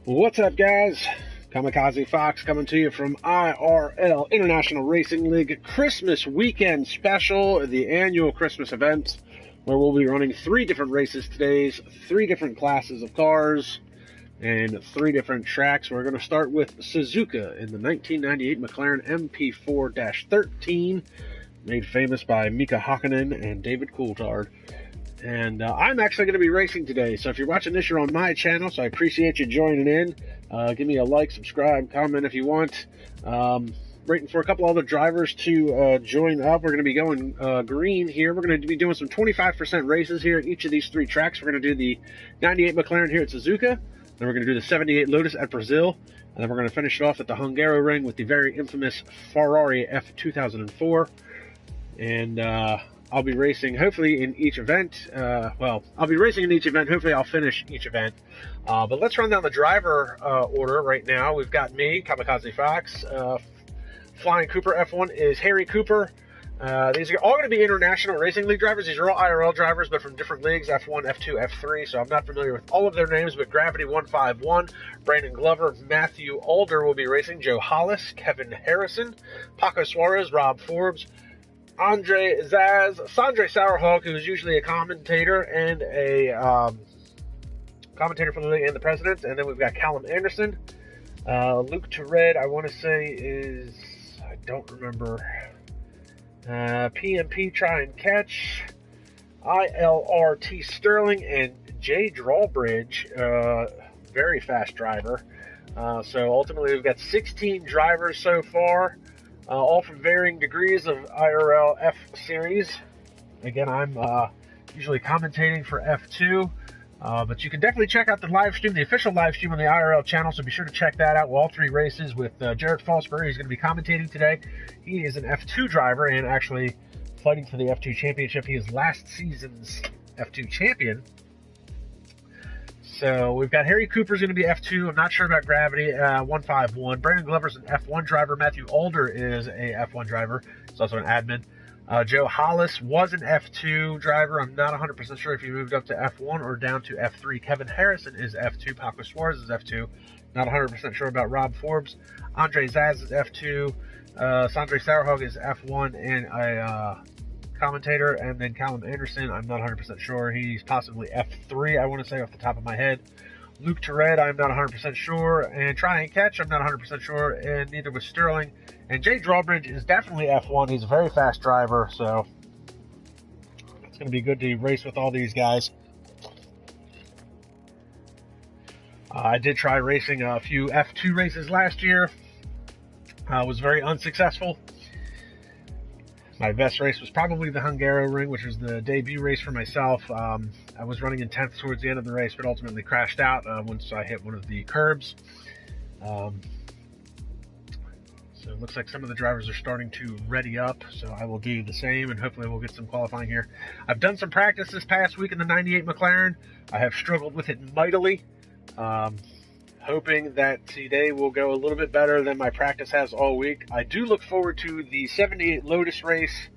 What's up, guys? KAMIKAZE-FOX coming to you from IRL International Racing League Christmas Weekend Special, the annual Christmas event, where we'll be running 3 different races today, 3 different classes of cars, and 3 different tracks. We're going to start with Suzuka in the 1998 McLaren MP4-13, made famous by Mika Hakkinen and David Coulthard. And I'm actually going to be racing today, so if you're watching this, you're on my channel, so I appreciate you joining in. Give me a like, subscribe, comment if you want. Waiting for a couple other drivers to join up. We're going to be going green here. We're going to be doing some 25% races here at each of these 3 tracks. We're going to do the 98 McLaren here at Suzuka, then we're going to do the 78 Lotus at Brazil, and then we're going to finish it off at the Hungaroring with the very infamous Ferrari F2004. And I'll be racing hopefully in each event. I'll be racing in each event. Hopefully I'll finish each event. But let's run down the driver order right now. We've got me, KAMIKAZE-FOX. Flying Cooper F1 is Harry Cooper. These are all going to be International Racing League drivers. These are all IRL drivers, but from different leagues, F1, F2, F3. So I'm not familiar with all of their names, but Gravity 151, Brandon Glover, Matthew Alder will be racing. Joe Hollis, Kevin Harrison, Paco Suarez, Rob Forbes, Andre Zaz, Sandro Racing, who is usually a commentator and a commentator for the league and the president. And then we've got Callum Anderson. Luke Tured, I want to say is, I don't remember. PMP Try and Catch, ILRT Sterling, and Jay Drawbridge, very fast driver. So ultimately we've got 16 drivers so far. All from varying degrees of IRL F series. Again, I'm usually commentating for F2, but you can definitely check out the live stream, the official live stream on the IRL channel, so be sure to check that out. Well, all 3 races with Jared Fosbury. He's going to be commentating today. He is an F2 driver and actually fighting for the F2 championship. He is last season's F2 champion. So we've got Harry Cooper's going to be F2. I'm not sure about Gravity, 151. Brandon Glover's an F1 driver. Matthew Alder is a F1 driver. He's also an admin. Joe Hollis was an F2 driver. I'm not 100% sure if he moved up to F1 or down to F3. Kevin Harrison is F2. Paco Suarez is F2. Not 100% sure about Rob Forbes. Andre Zaz is F2. Sandro Racing is F1 and a commentator, and then Callum Anderson, I'm not 100% sure. He's possibly F3, I want to say off the top of my head. Luke Tured, I'm not 100% sure. And Try and Catch, I'm not 100% sure. And neither was Sterling. And Jay Drawbridge is definitely F1. He's a very fast driver, so it's going to be good to race with all these guys. I did try racing a few F2 races last year. Was very unsuccessful. My best race was probably the Hungaroring, which was the debut race for myself. I was running in 10th towards the end of the race, but ultimately crashed out once I hit one of the curbs. So it looks like some of the drivers are starting to ready up, so I will do the same, and hopefully we'll get some qualifying here. I've done some practice this past week in the 98 McLaren. I have struggled with it mightily. Hoping that today will go a little bit better than my practice has all week. I do look forward to the 78 Lotus race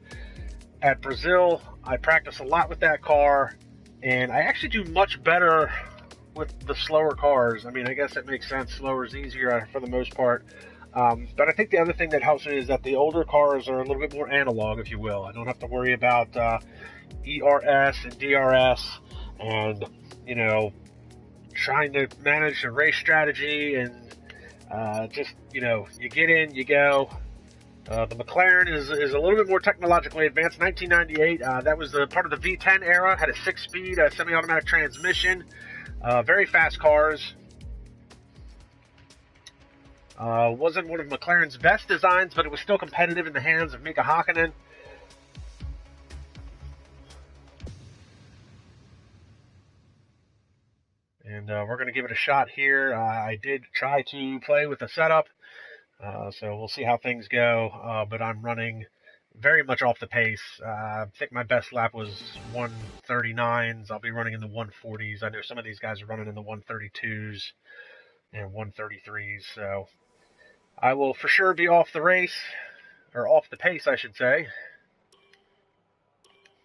at Brazil. I practice a lot with that car, and I actually do much better with the slower cars. I mean, I guess it makes sense. Slower is easier for the most part. But I think the other thing that helps me is that the older cars are a little bit more analog, if you will. I don't have to worry about ERS and DRS and, you know, trying to manage a race strategy and just, you know, you get in, you go. The McLaren is a little bit more technologically advanced. 1998, that was the part of the V10 era, had a 6-speed semi-automatic transmission, very fast cars. Wasn't one of McLaren's best designs, but it was still competitive in the hands of Mika Hakkinen. And we're going to give it a shot here. I did try to play with the setup, so we'll see how things go. But I'm running very much off the pace. I think my best lap was 139s. I'll be running in the 140s. I know some of these guys are running in the 132s and 133s. So I will for sure be off the race, or off the pace, I should say.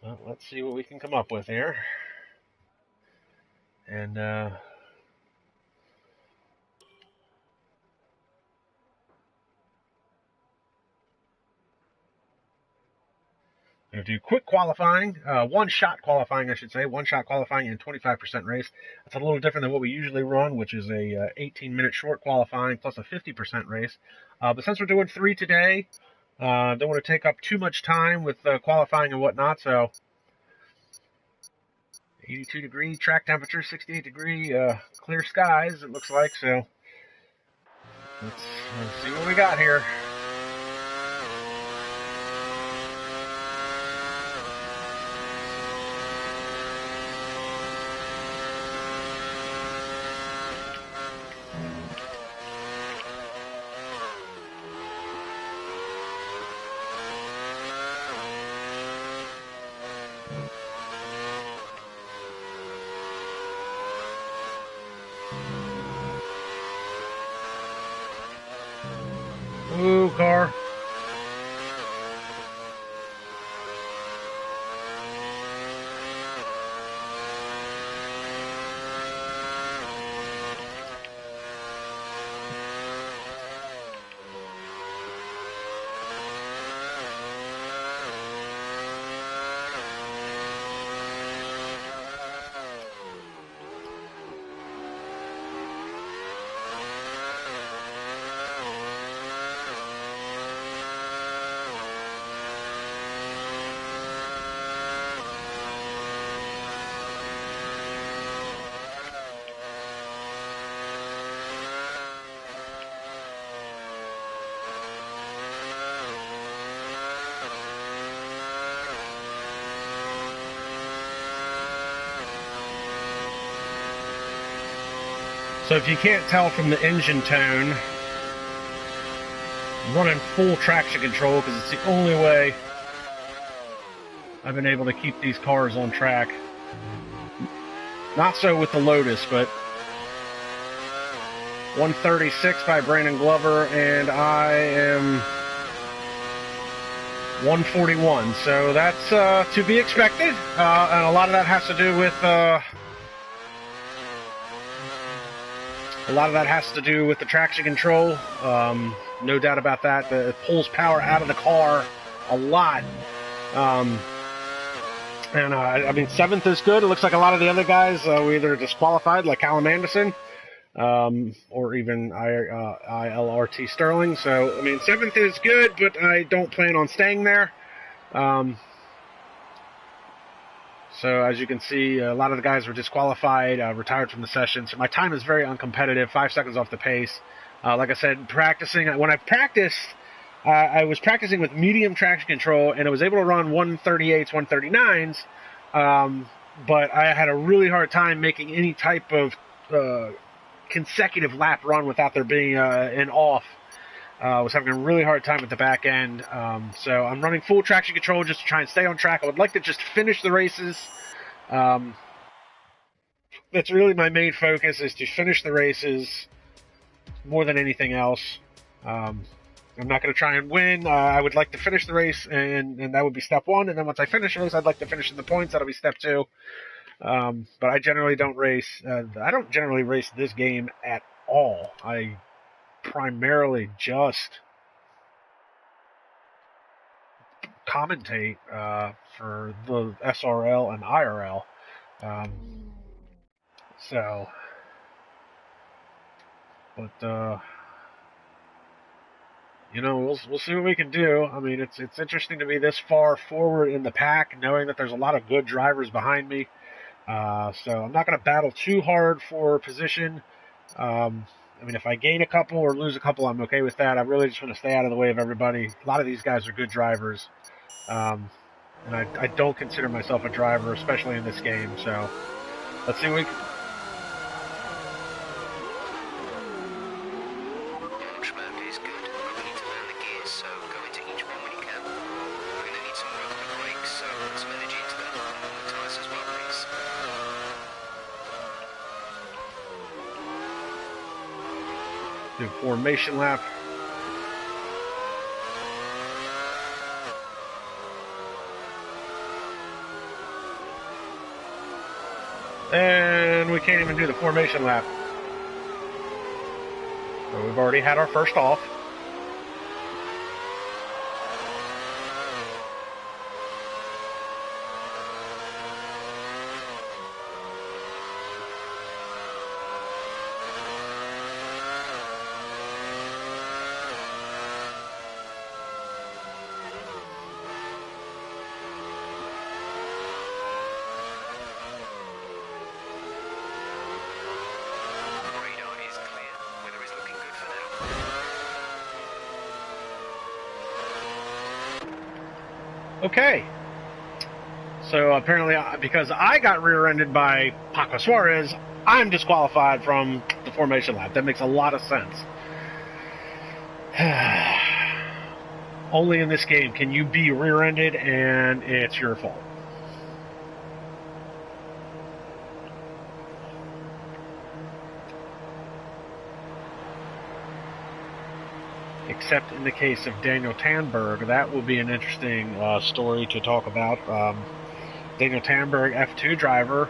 Well, let's see what we can come up with here. And We'll do quick qualifying, one-shot qualifying, I should say, one-shot qualifying and 25% race. That's a little different than what we usually run, which is a 18-minute short qualifying plus a 50% race. But since we're doing 3 today, don't want to take up too much time with qualifying and whatnot, so 82-degree track temperature, 68-degree clear skies, it looks like, so let's see what we got here. Ooh, car. So if you can't tell from the engine tone, I'm running full traction control because it's the only way I've been able to keep these cars on track. Not so with the Lotus, but 136 by Brandon Glover, and I am 141. So that's to be expected, and a lot of that has to do with the traction control. No doubt about that. It pulls power out of the car a lot. I mean, 7th is good. It looks like a lot of the other guys were either disqualified, like Callum Anderson, or even ILRT Sterling. So, I mean, 7th is good, but I don't plan on staying there. So as you can see, a lot of the guys were disqualified, retired from the session. So my time is very uncompetitive, 5 seconds off the pace. Like I said, practicing, when I practiced, I was practicing with medium traction control, and I was able to run 138s, 139s, but I had a really hard time making any type of consecutive lap run without there being an off. I was having a really hard time with the back end, so I'm running full traction control just to try and stay on track. I would like to just finish the races. That's really my main focus, is to finish the races more than anything else. I'm not going to try and win. I would like to finish the race, and that would be step 1. And then once I finish the race, I'd like to finish in the points. That'll be step 2. But I generally don't race. I don't generally race this game at all. I primarily just commentate for the SRL and IRL. You know, we'll see what we can do. I mean, it's interesting to be this far forward in the pack, knowing that there's a lot of good drivers behind me. So I'm not going to battle too hard for position. I mean, if I gain a couple or lose a couple, I'm okay with that. I really just want to stay out of the way of everybody. A lot of these guys are good drivers. And I don't consider myself a driver, especially in this game. So let's see what we can... Do formation lap. And we can't even do the formation lap. So we've already had our first off. Okay. So apparently, because I got rear-ended by Paco Suarez, I'm disqualified from the formation lap. That makes a lot of sense. Only in this game can you be rear-ended and it's your fault. Except in the case of Daniel Tanberg, that will be an interesting story to talk about. Daniel Tanberg, F2 driver,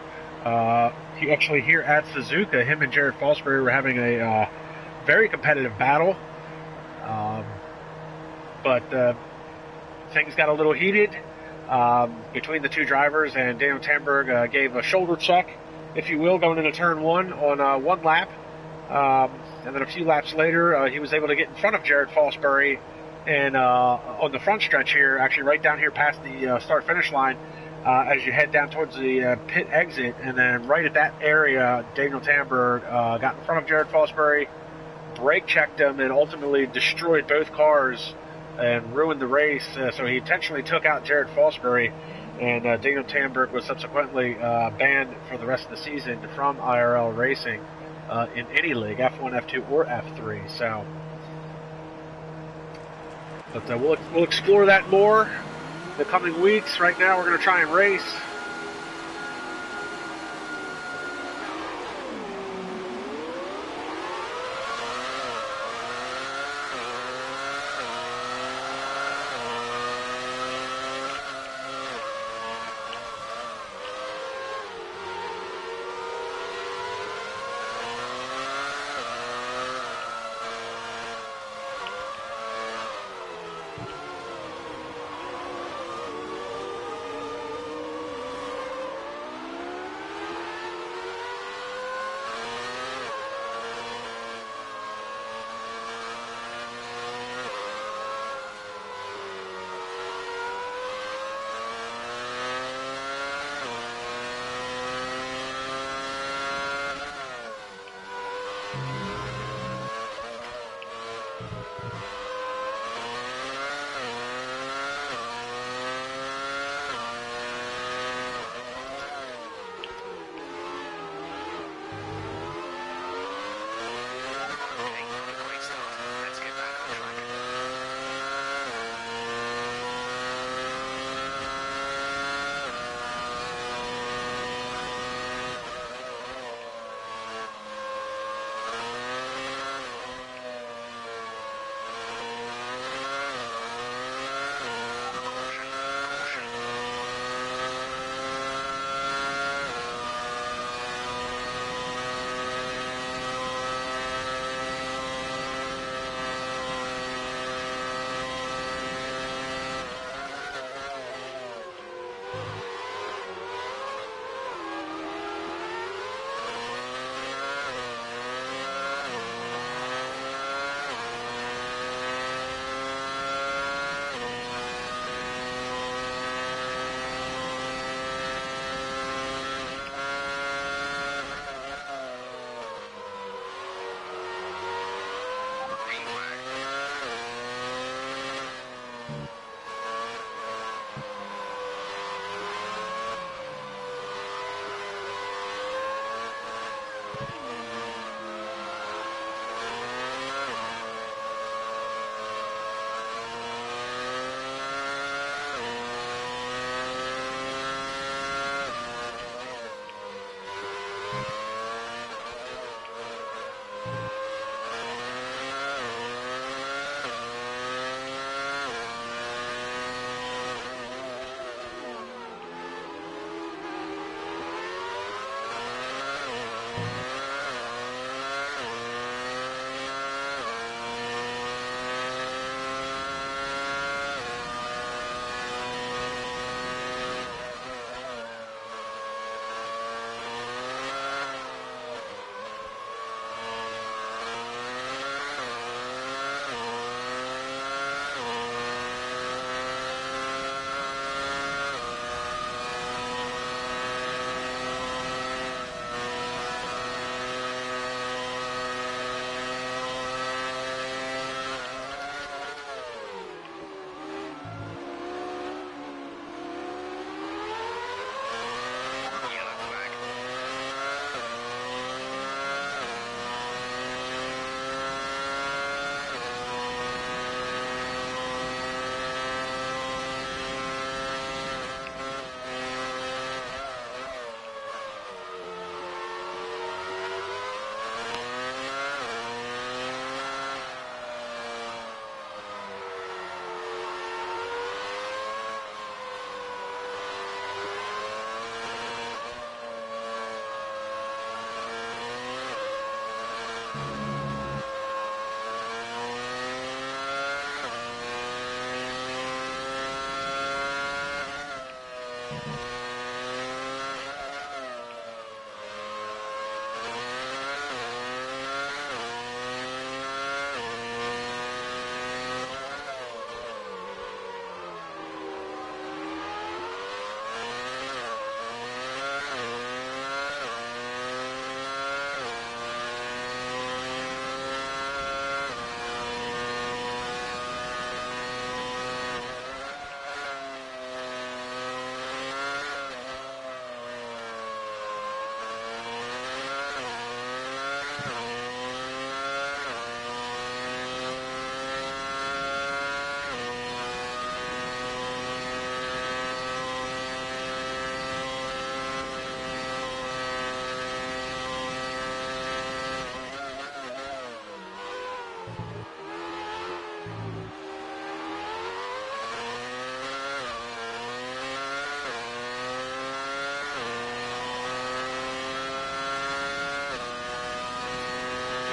he actually here at Suzuka, him and Jared Fosbury were having a very competitive battle, but things got a little heated between the two drivers, and Daniel Tanberg gave a shoulder check, if you will, going into turn one on one lap. And then a few laps later, he was able to get in front of Jared Fosbury, and on the front stretch here, actually right down here past the start-finish line, as you head down towards the pit exit, and then right at that area, Daniel Tanberg got in front of Jared Fosbury, brake checked him, and ultimately destroyed both cars and ruined the race. So he intentionally took out Jared Fosbury, and Daniel Tanberg was subsequently banned for the rest of the season from IRL racing in any league, F1, F2, or F3. So, but we'll explore that more the coming weeks. Right now, we're going to try and race.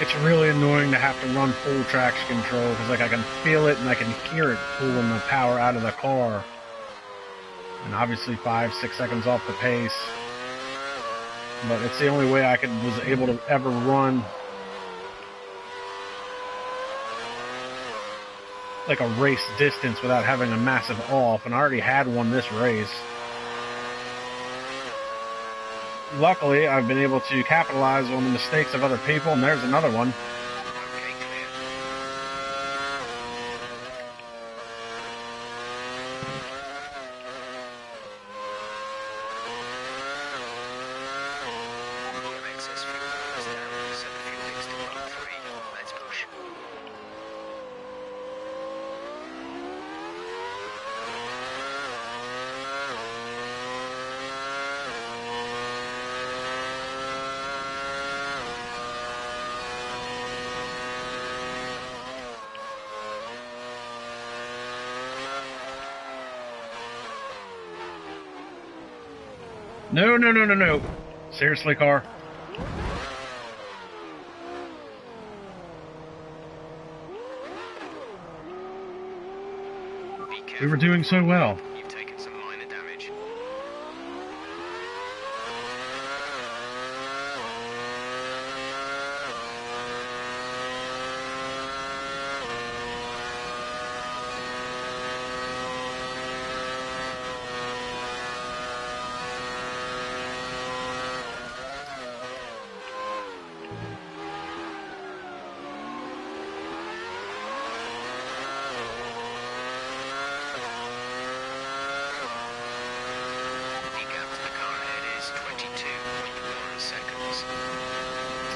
It's really annoying to have to run full traction control because like I can feel it and I can hear it pulling the power out of the car. And obviously 5-6 seconds off the pace. But it's the only way was able to ever run like a race distance without having a massive off, and I already had one this race. Luckily, I've been able to capitalize on the mistakes of other people, and there's another one. No, no, no, no, no. Seriously, car? We were doing so well. You've taken some minor damage.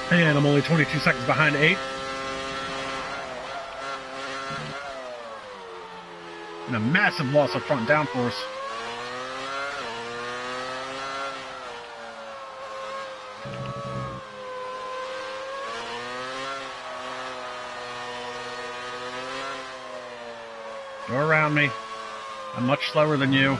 And I'm only 22 seconds behind 8. And a massive loss of front downforce. Go around me. I'm much slower than you.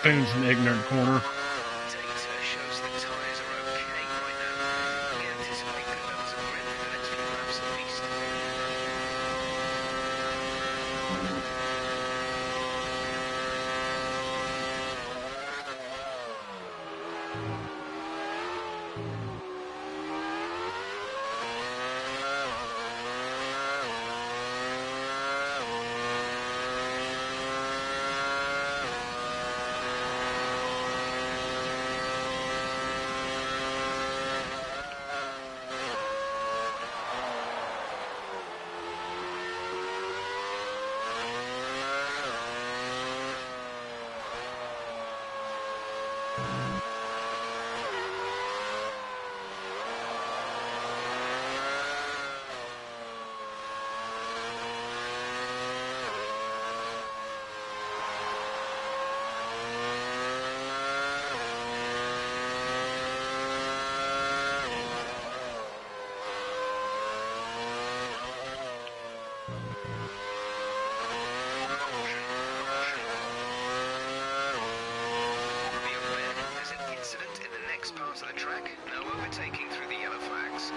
Spoon's an ignorant corner. Part of the track, no overtaking through the yellow flags.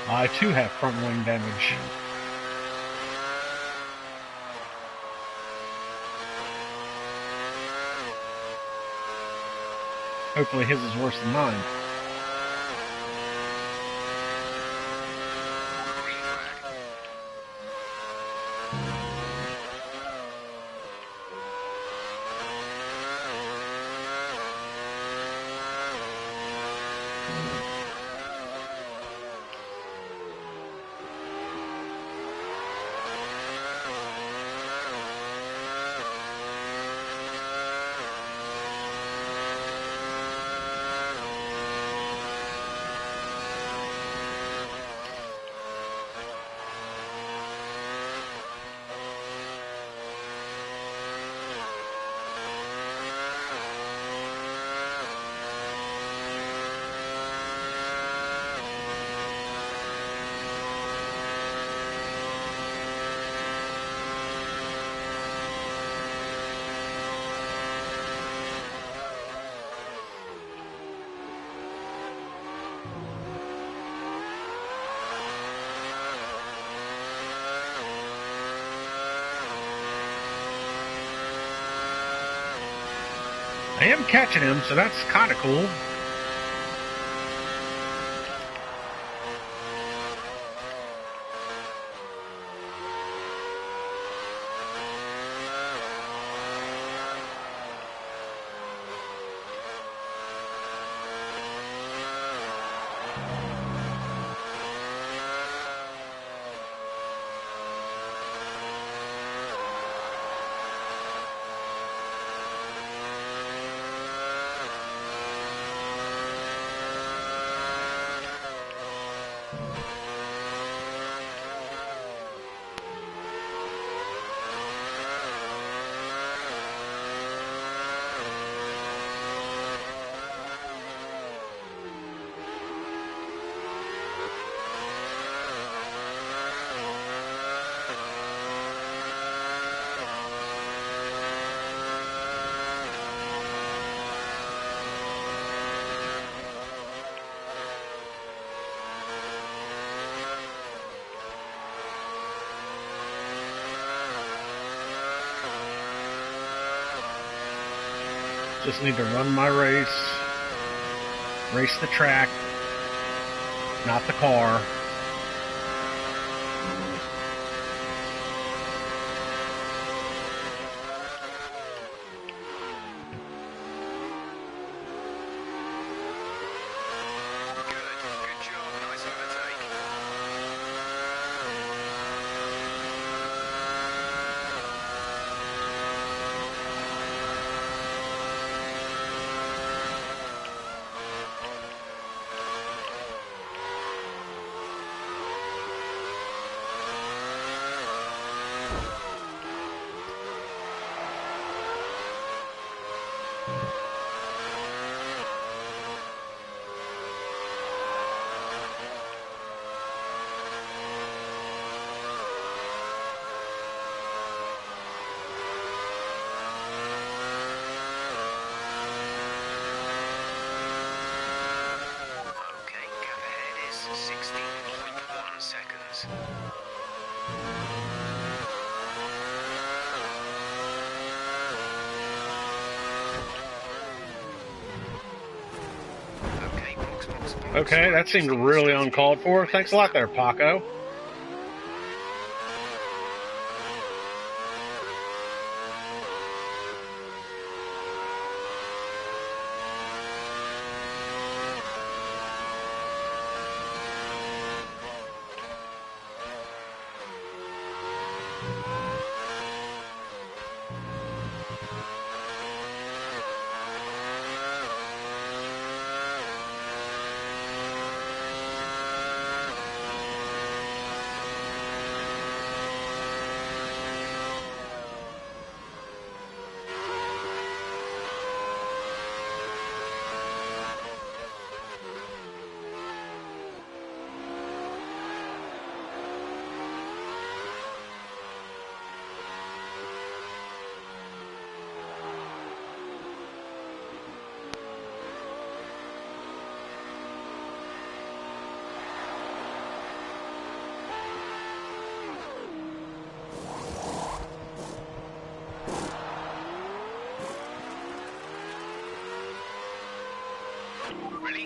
I too have front wing damage. Hopefully his is worse than mine. I am catching him, so that's kind of cool. Just need to run my race the track, not the car. Okay, that seemed really uncalled for. Thanks a lot there, Paco.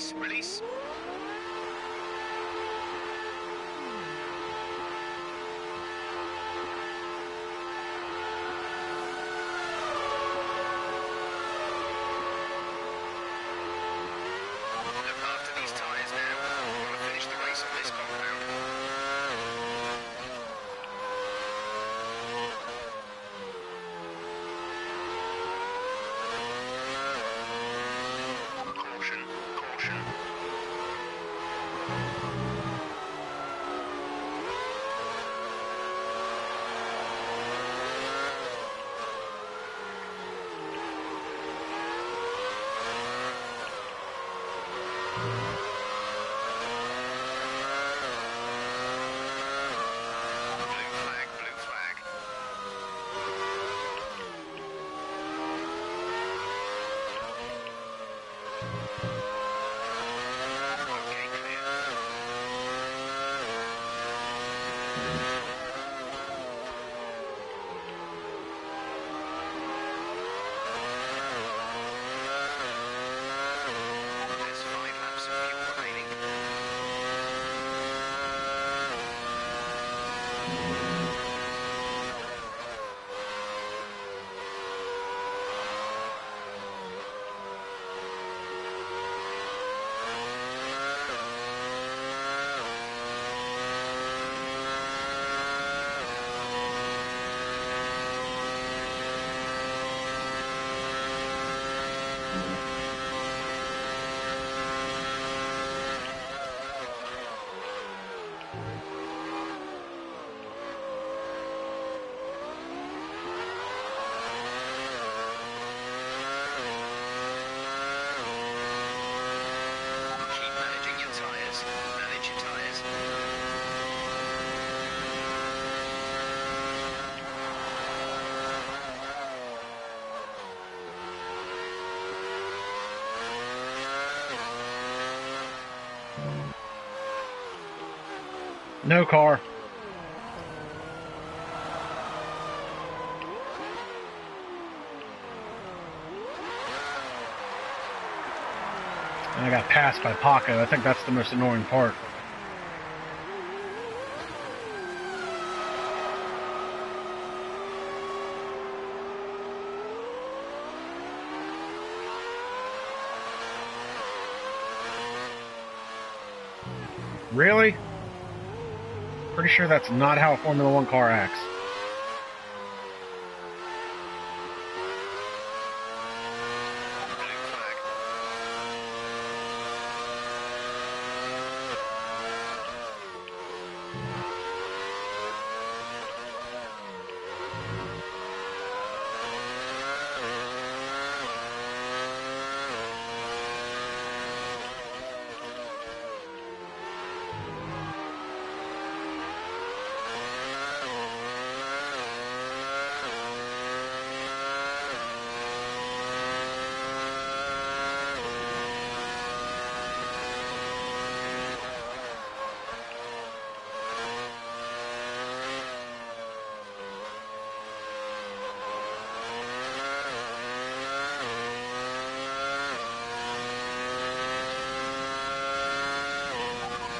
Release, release. Look after these tyres now. We want to finish the race on this compound. Caution, caution. Blue flag, blue flag. Okay, clear. There's 5 laps of fuel remaining. Keep managing your tyres. Manage your tyres. No car. And I got passed by Paco. I think that's the most annoying part. Really? Pretty sure that's not how a Formula One car acts. Blue flag.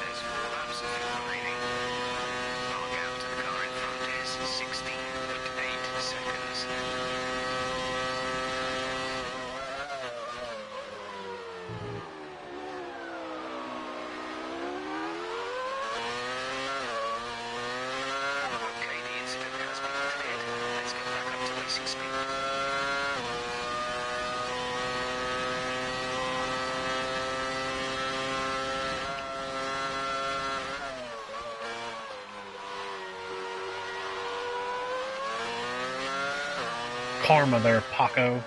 There's 4 laps of fuel remaining. Our gap to the car in front is 16.8 seconds. Okay, the incident has been cleared. Let's get back up to racing speed. Karma there, Paco.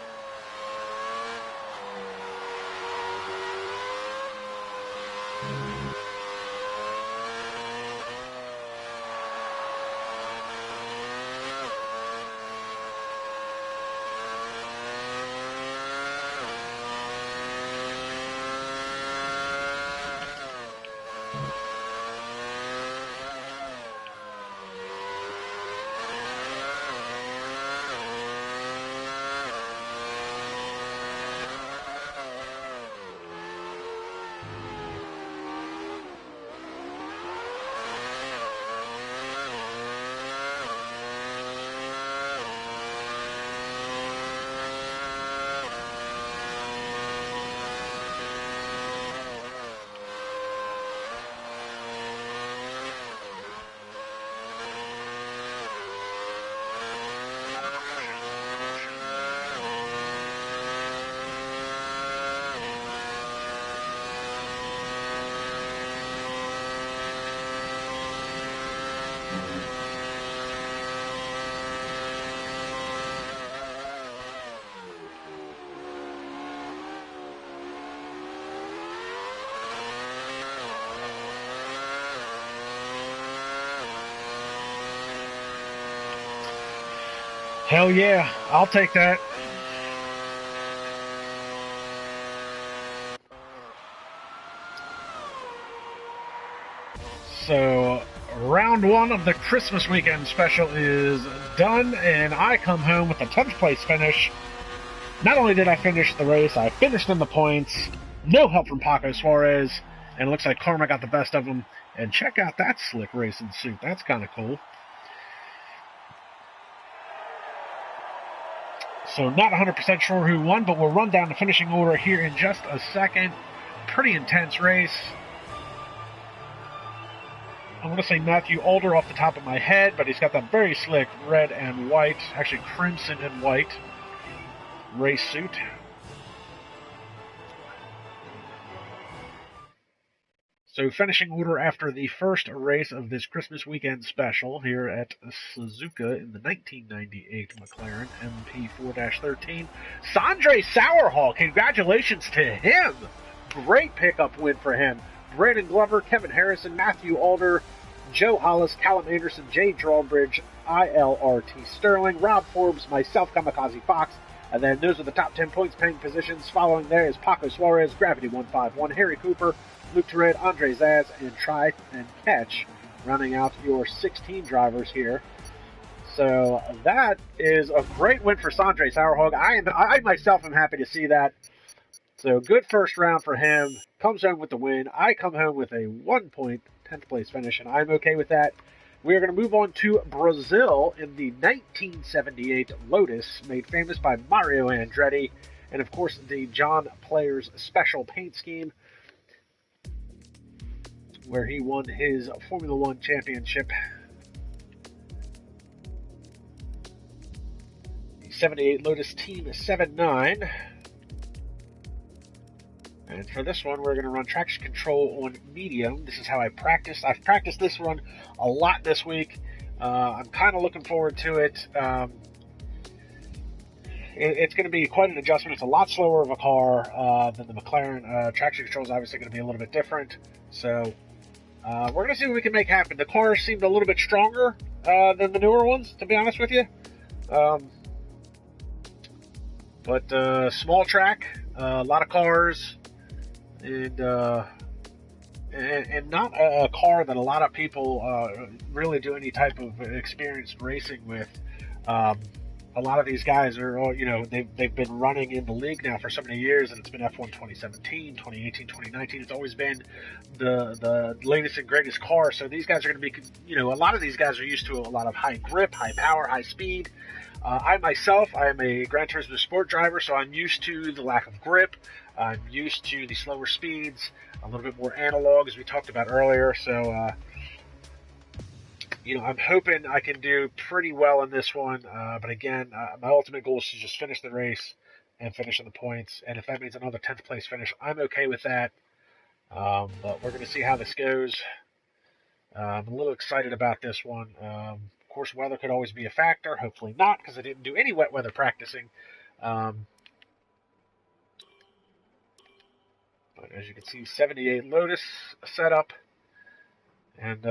Hell yeah, I'll take that. So, round one of the Christmas weekend special is done, and I come home with a 10th place finish. Not only did I finish the race, I finished in the points. No help from Paco Suarez, and it looks like Karma got the best of him. And check out that slick racing suit. That's kind of cool. So not 100% sure who won, but we'll run down the finishing order here in just a second. Pretty intense race. I'm going to say Matthew Alder off the top of my head, but he's got that very slick red and white, actually crimson and white race suit. So finishing order after the first race of this Christmas weekend special here at Suzuka in the 1998 McLaren MP4-13. Sandro Sauerhall, congratulations to him. Great pickup win for him. Brandon Glover, Kevin Harrison, Matthew Alder, Joe Hollis, Callum Anderson, Jay Drawbridge, ILRT Sterling, Rob Forbes, myself, KAMIKAZE-FOX, and then those are the top 10 points paying positions. Following there is Paco Suarez, Gravity 151, Harry Cooper, Luke Tourette, Andre Zaz, and Try and Catch, running out your 16 drivers here. So that is a great win for Sandro Sauerhall. I myself am happy to see that. So good first round for him. Comes home with the win. I come home with a 1 point 10th place finish, and I'm okay with that. We are going to move on to Brazil in the 1978 Lotus, made famous by Mario Andretti, and of course the John Players special paint scheme, where he won his Formula One championship. The 78 Lotus Team 7-9. And for this one, we're going to run traction control on medium. This is how I practice. I've practiced this run a lot this week. I'm kind of looking forward to it. It's going to be quite an adjustment. It's a lot slower of a car than the McLaren. Traction control is obviously going to be a little bit different. So we're going to see what we can make happen. The cars seemed a little bit stronger than the newer ones, to be honest with you. But small track, a lot of cars, and not a car that a lot of people really do any type of experienced racing with. A lot of these guys are, they've been running in the league now for so many years, and it's been F1 2017, 2018, 2019. It's always been the latest and greatest car. So these guys are going to be, a lot of these guys are used to a lot of high grip, high power, high speed. I myself, I am a Gran Turismo Sport driver, so I'm used to the lack of grip. I'm used to the slower speeds, a little bit more analog, as we talked about earlier. So, I'm hoping I can do pretty well in this one. But again, my ultimate goal is to just finish the race and finish in the points. And if that means another 10th place finish, I'm okay with that. But we're going to see how this goes. I'm a little excited about this one. Of course, weather could always be a factor. Hopefully not, because I didn't do any wet weather practicing. But as you can see, 78 Lotus setup. And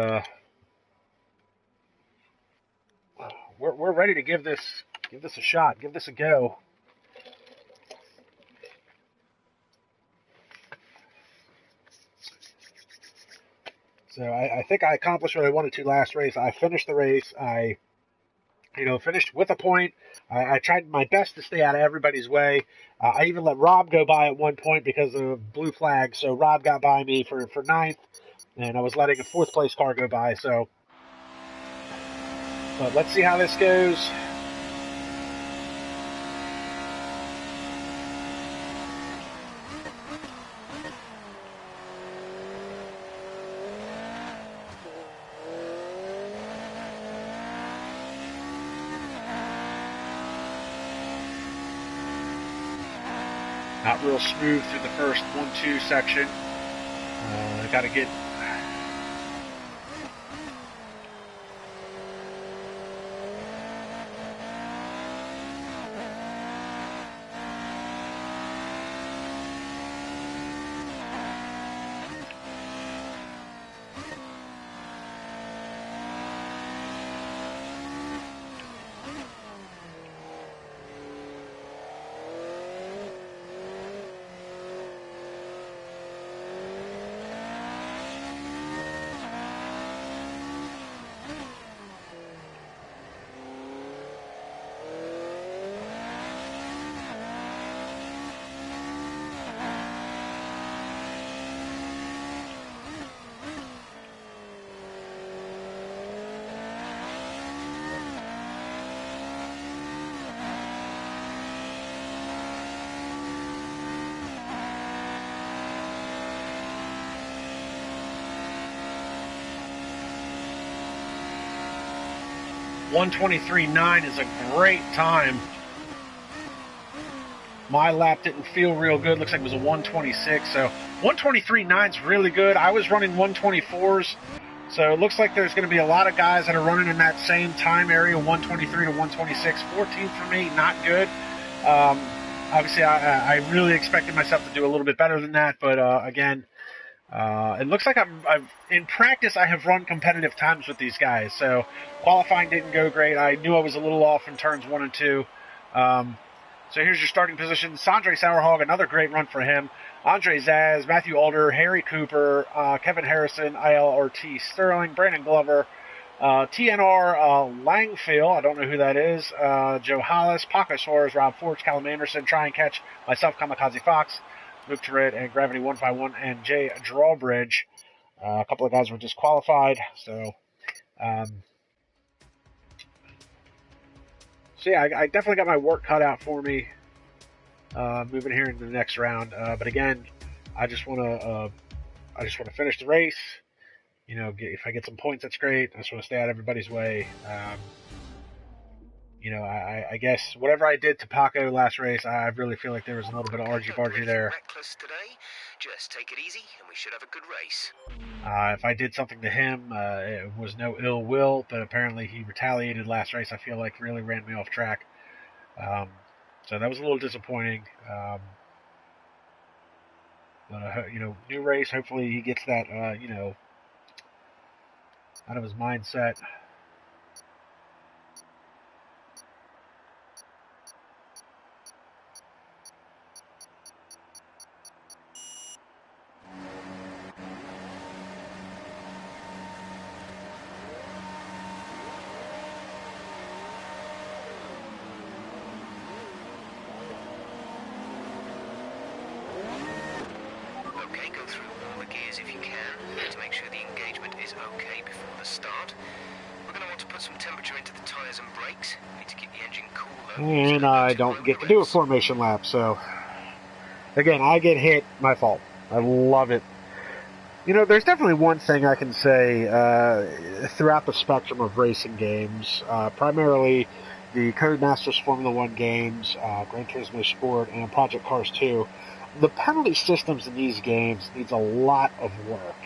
we're ready to give this a shot, give this a go. So I think I accomplished what I wanted to last race. I finished the race. I, finished with a point. I tried my best to stay out of everybody's way. I even let Rob go by at one point because of blue flag. So Rob got by me for 9th, and I was letting a 4th place car go by. So, but let's see how this goes. Not real smooth through the first 1-2 section. I got to get 1:23.9 is a great time. My lap didn't feel real good. Looks like it was a 1:26. So 1:23.9 is really good. I was running 1:24s. So it looks like there's going to be a lot of guys that are running in that same time area, 1:23 to 1:26. 14 for me, not good. Obviously, I really expected myself to do a little bit better than that. But again, it looks like I've in practice I have run competitive times with these guys. So qualifying didn't go great. I knew I was a little off in turns 1 and 2. So here's your starting position. Sandre Sauerhog, another great run for him. Andre Zaz, Matthew Alder, Harry Cooper, Kevin Harrison, ILRT Sterling, Brandon Glover, TNR Langfield, I don't know who that is, Joe Hollis, Paco Suarez, Rob Forge, Callum Anderson, Try and Catch, myself, Kamikaze-FOX, Luke Turret, and Gravity 151, and Jay Drawbridge. A couple of guys were disqualified, so yeah, I definitely got my work cut out for me moving here into the next round. But again, I just want to finish the race. You know, if I get some points, that's great. I just want to stay out of everybody's way. You know, I guess whatever I did to Paco last race, I really feel like there was a little bit of argy-bargy there. Today. Just take it easy, and we should have a good race. If I did something to him, it was no ill will, but apparently he retaliated last race. I feel like really ran me off track. So that was a little disappointing. But you know, new race. Hopefully he gets that you know, out of his mindset. Okay, go through all the gears if you can to make sure the engagement is okay before the start. We're going to want to put some temperature into the tyres and brakes. We need to keep the engine cool though. And I don't get to do a formation lap, so again, I get hit, my fault. I love it. You know, there's definitely one thing I can say throughout the spectrum of racing games, primarily the Codemasters Formula One games, Gran Turismo Sport, and Project Cars 2. The penalty systems in these games needs a lot of work.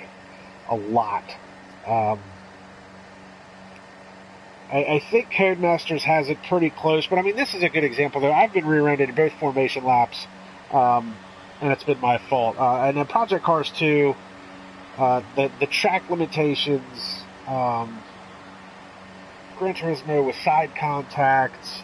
A lot. I think Codemasters has it pretty close, but I mean, this is a good example though. I've been rear-ended in both formation laps, and it's been my fault. And then Project Cars 2, the track limitations, Gran Turismo with side contacts,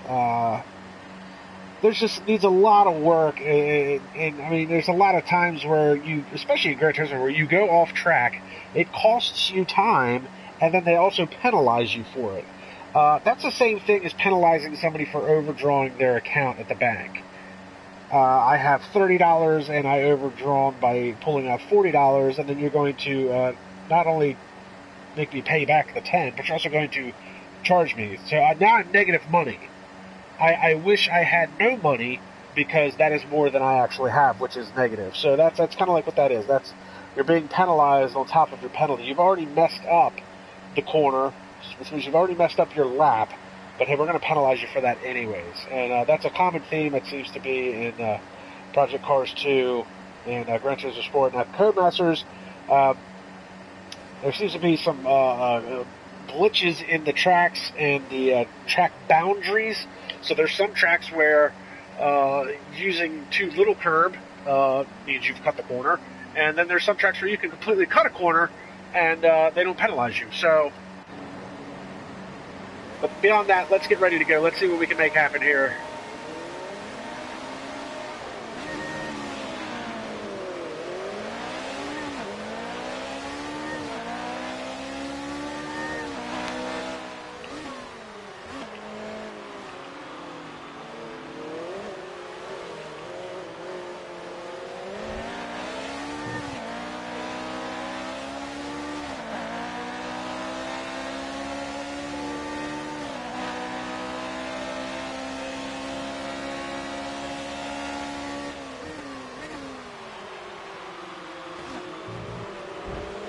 there's just needs a lot of work, and I mean, there's a lot of times where you, especially in Gran Turismo, where you go off track, it costs you time, and then they also penalize you for it. That's the same thing as penalizing somebody for overdrawing their account at the bank. I have $30 and I overdrawn by pulling out $40, and then you're going to not only make me pay back the 10, but you're also going to charge me. So now I'm negative money. I wish I had no money, because that is more than I actually have, which is negative. So that's kind of like what that is. You're being penalized on top of your penalty. You've already messed up the corner, which means you've already messed up your lap, but hey, we're going to penalize you for that anyways. And that's a common theme that seems to be in Project Cars 2 and Gran Turismo Sport. Now, Codemasters, there seems to be some glitches in the tracks and the track boundaries. So there's some tracks where using too little curb means you've cut the corner, and then there's some tracks where you can completely cut a corner and they don't penalize you. So, but beyond that, let's get ready to go. Let's see what we can make happen here.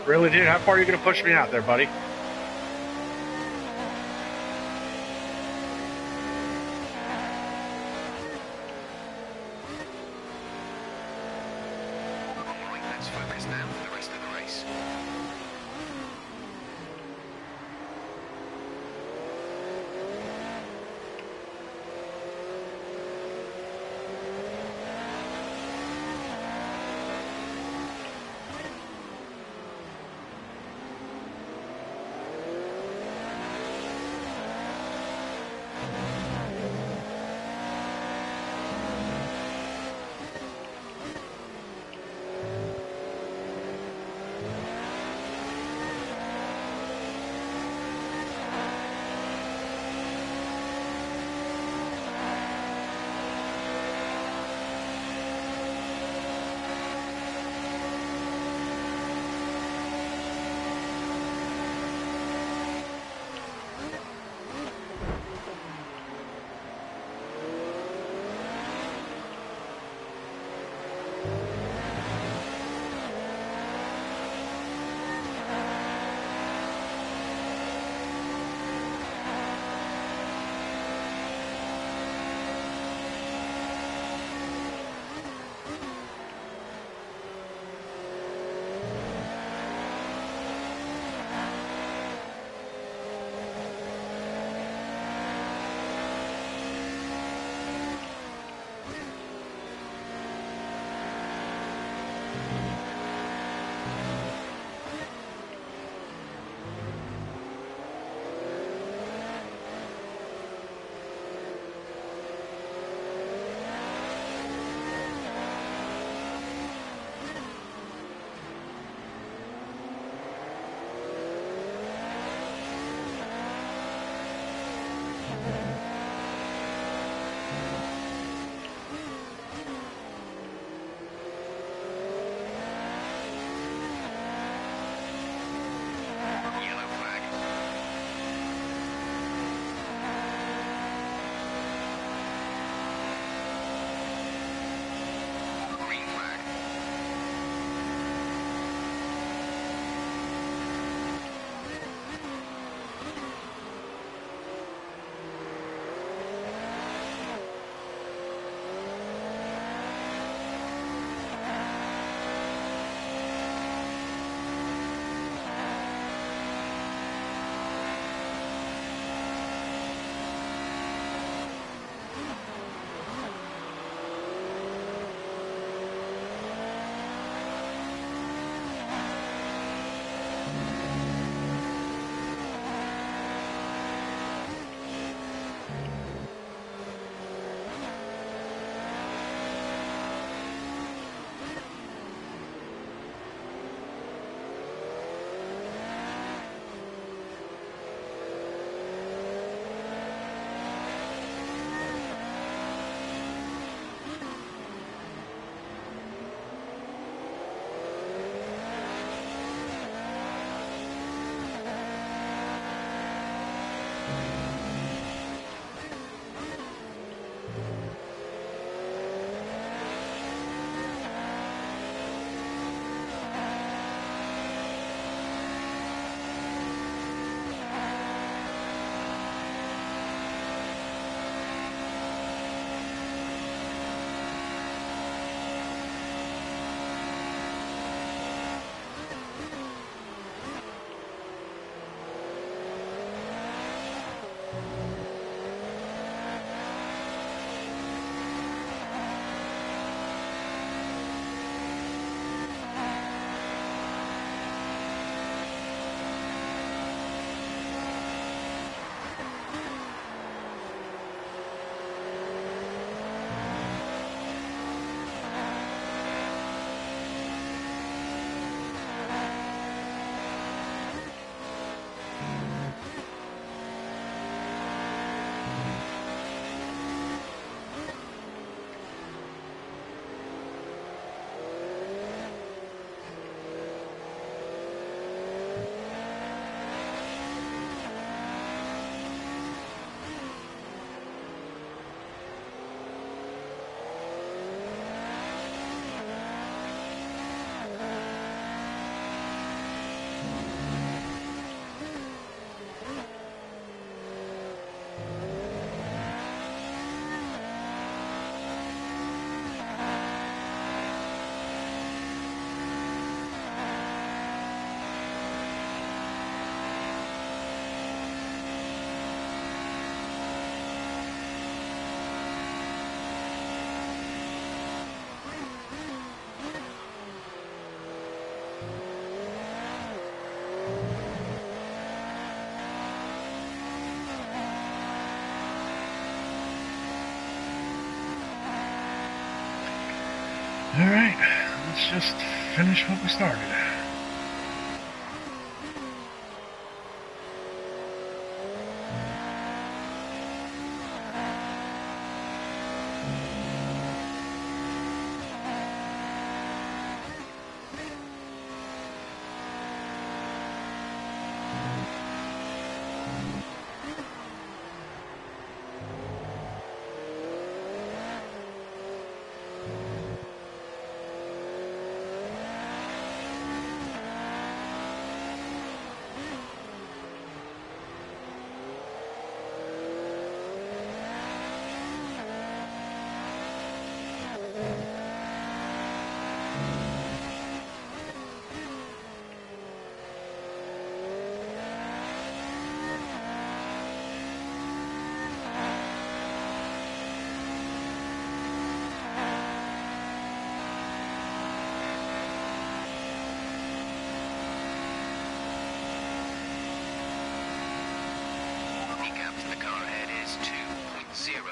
Really, dude? How far are you going to push me out there, buddy? laps now for the rest of the race. Alright, let's just finish what we started.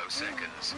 Seconds.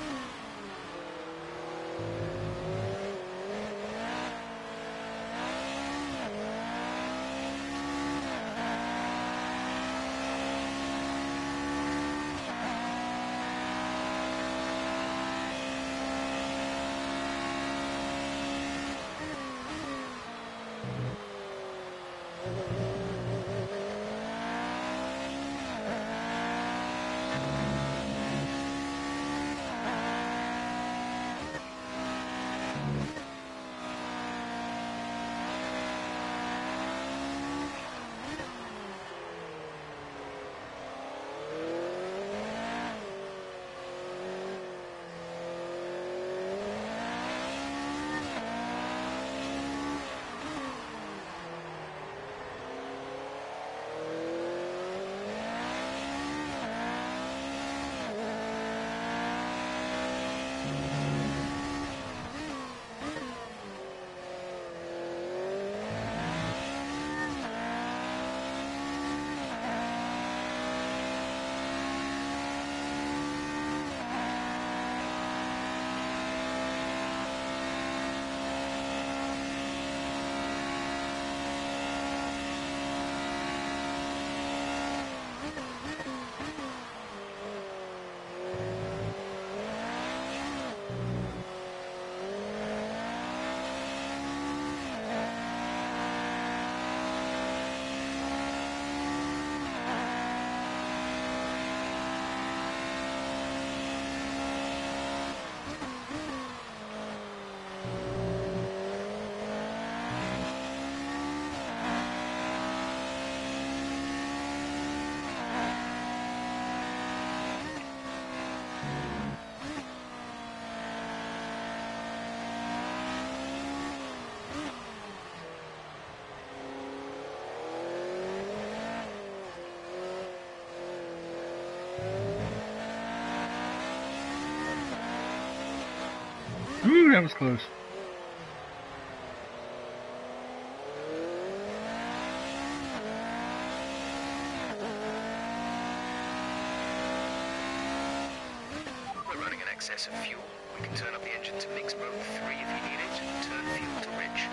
Ooh, that was close. We're running an excess of fuel. We can turn up the engine to mix mode 3 if you need it, and turn fuel to rich.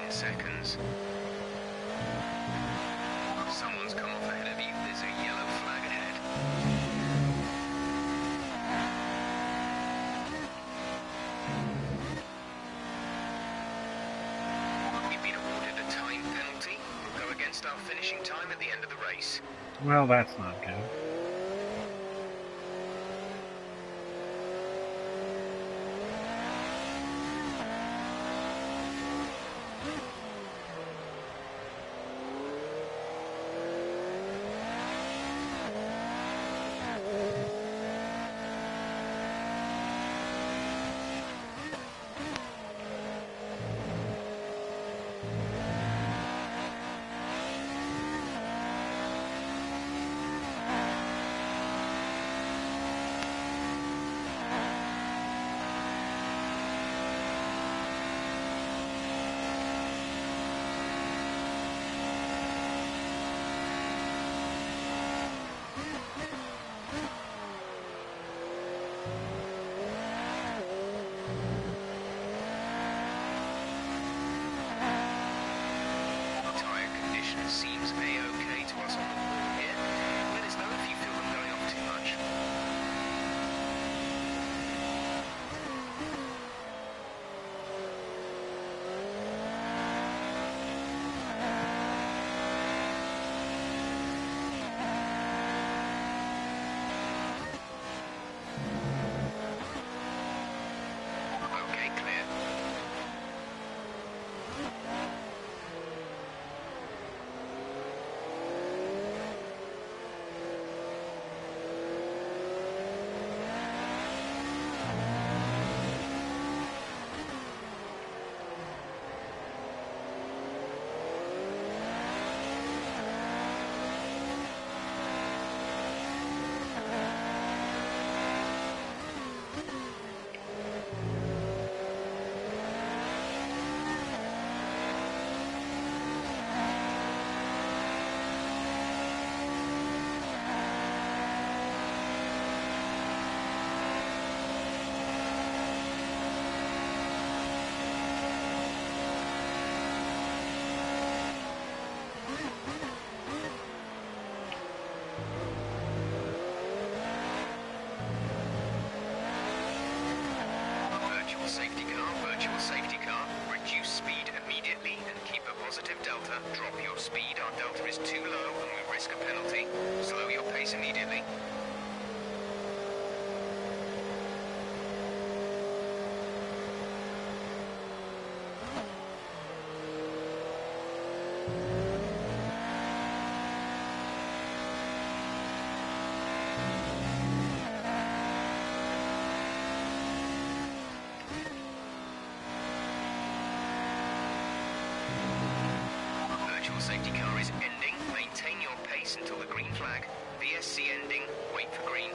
Seconds. Someone's come off ahead of you. There's a yellow flag ahead. We've been awarded a time penalty. We'll go against our finishing time at the end of the race. Well, that's not good. seems a-okay to us on the board here. Let us know if you feel them going off too much. Okay, clear. Virtual safety car, reduce speed immediately and keep a positive delta. Drop your speed, our delta is too low and we risk a penalty. Slow your pace immediately. Safety car is ending. Maintain your pace until the green flag. VSC ending. Wait for green.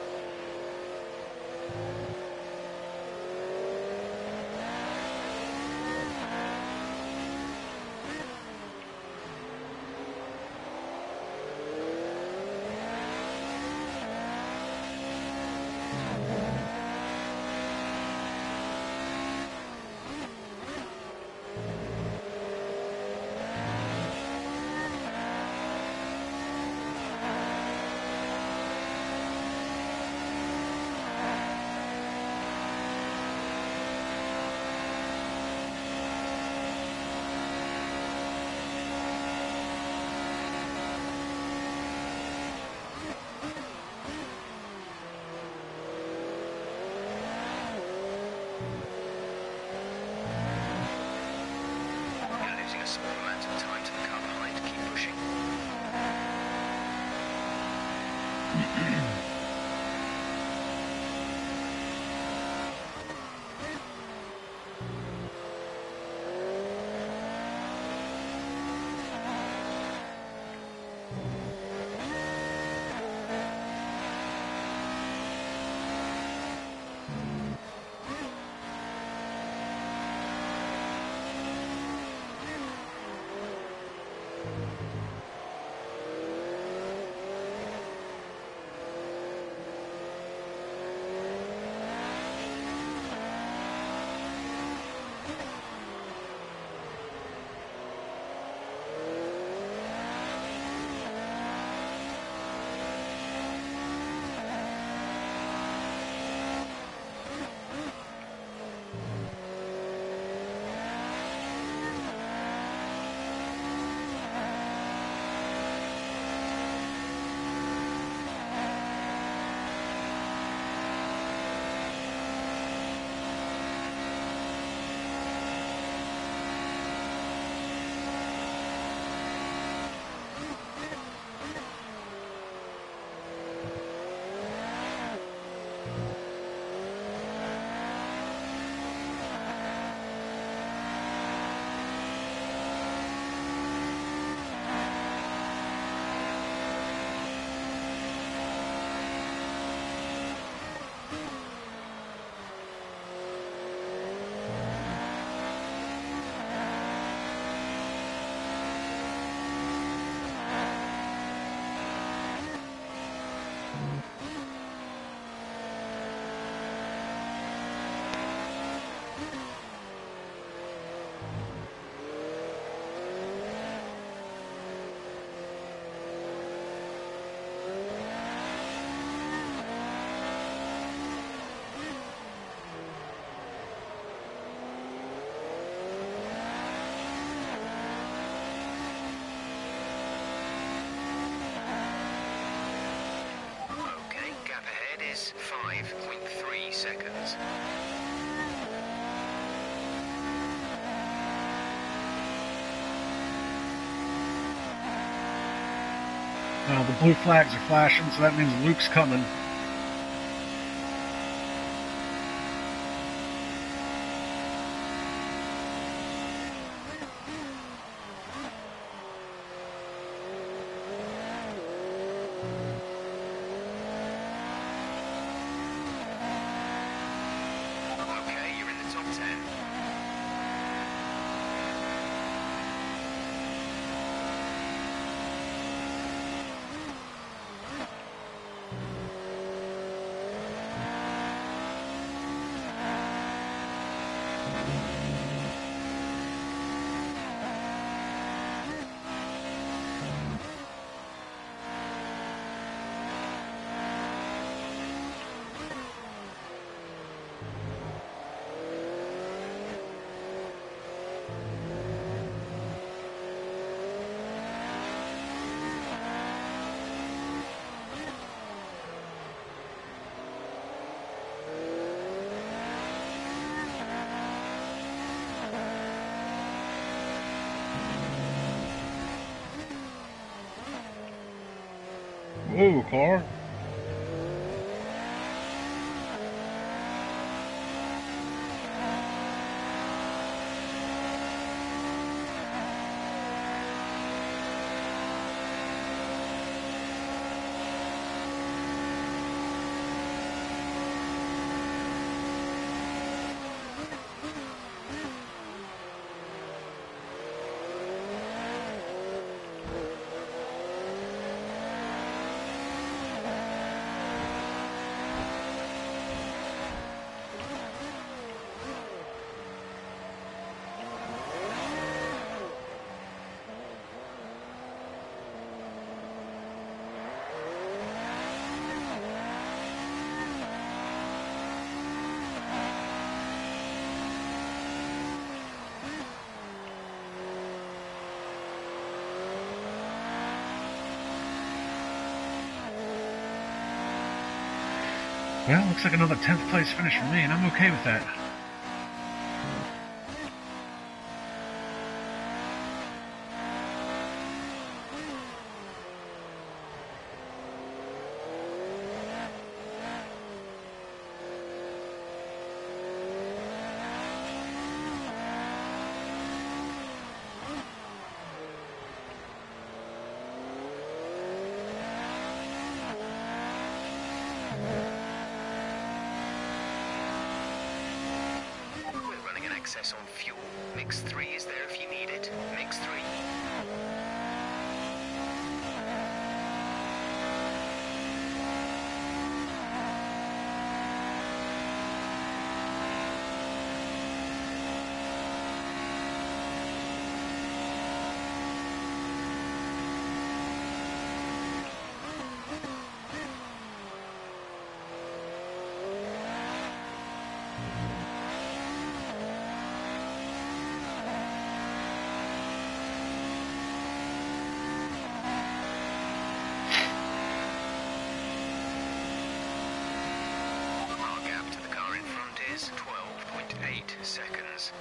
5.3 seconds. The blue flags are flashing, so that means Luke's coming. Okay, you're in the top 10. Whoa, car. Well, looks like another 10th place finish for me, and I'm okay with that. Access on fuel. Mix 3 is there if you need it. Mix 3. Is 12.8 seconds.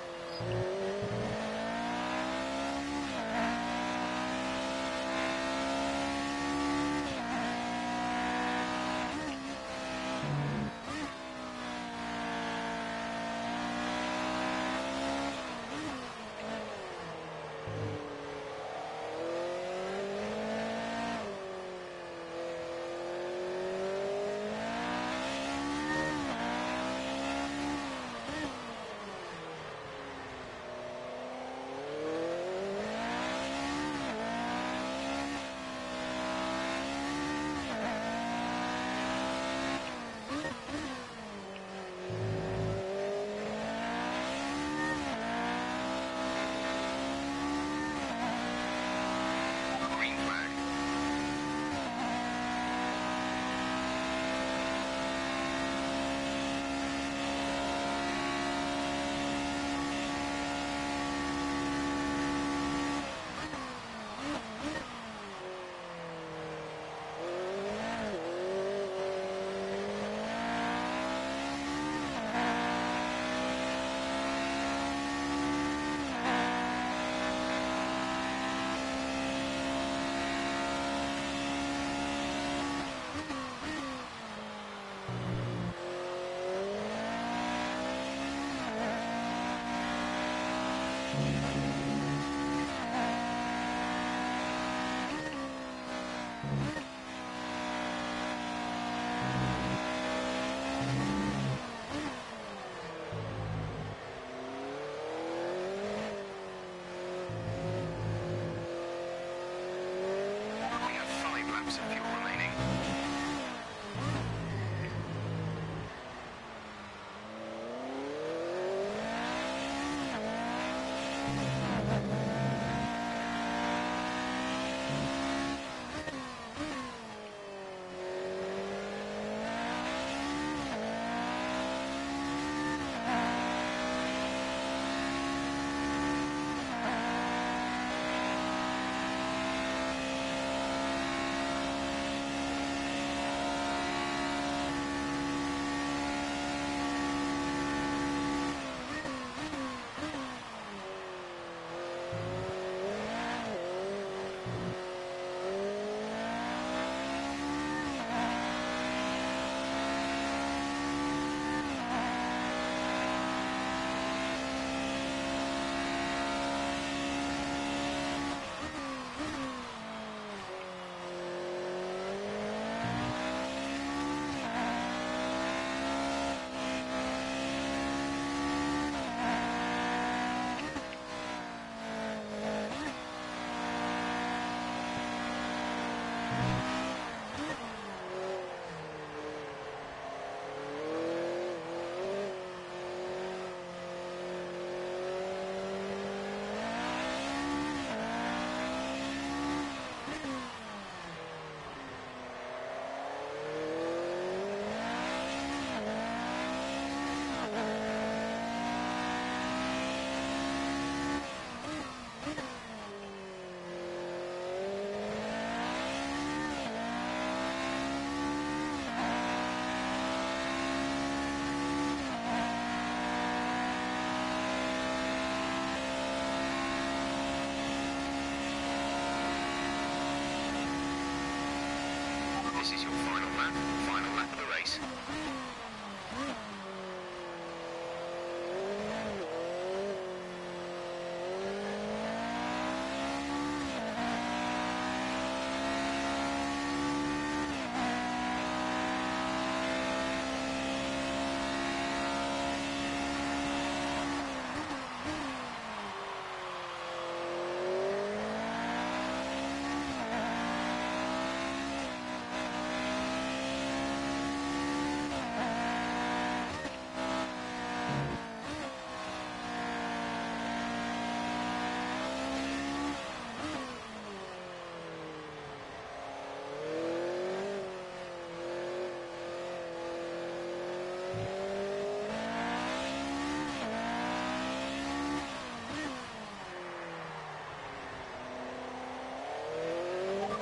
This is your final lap of the race.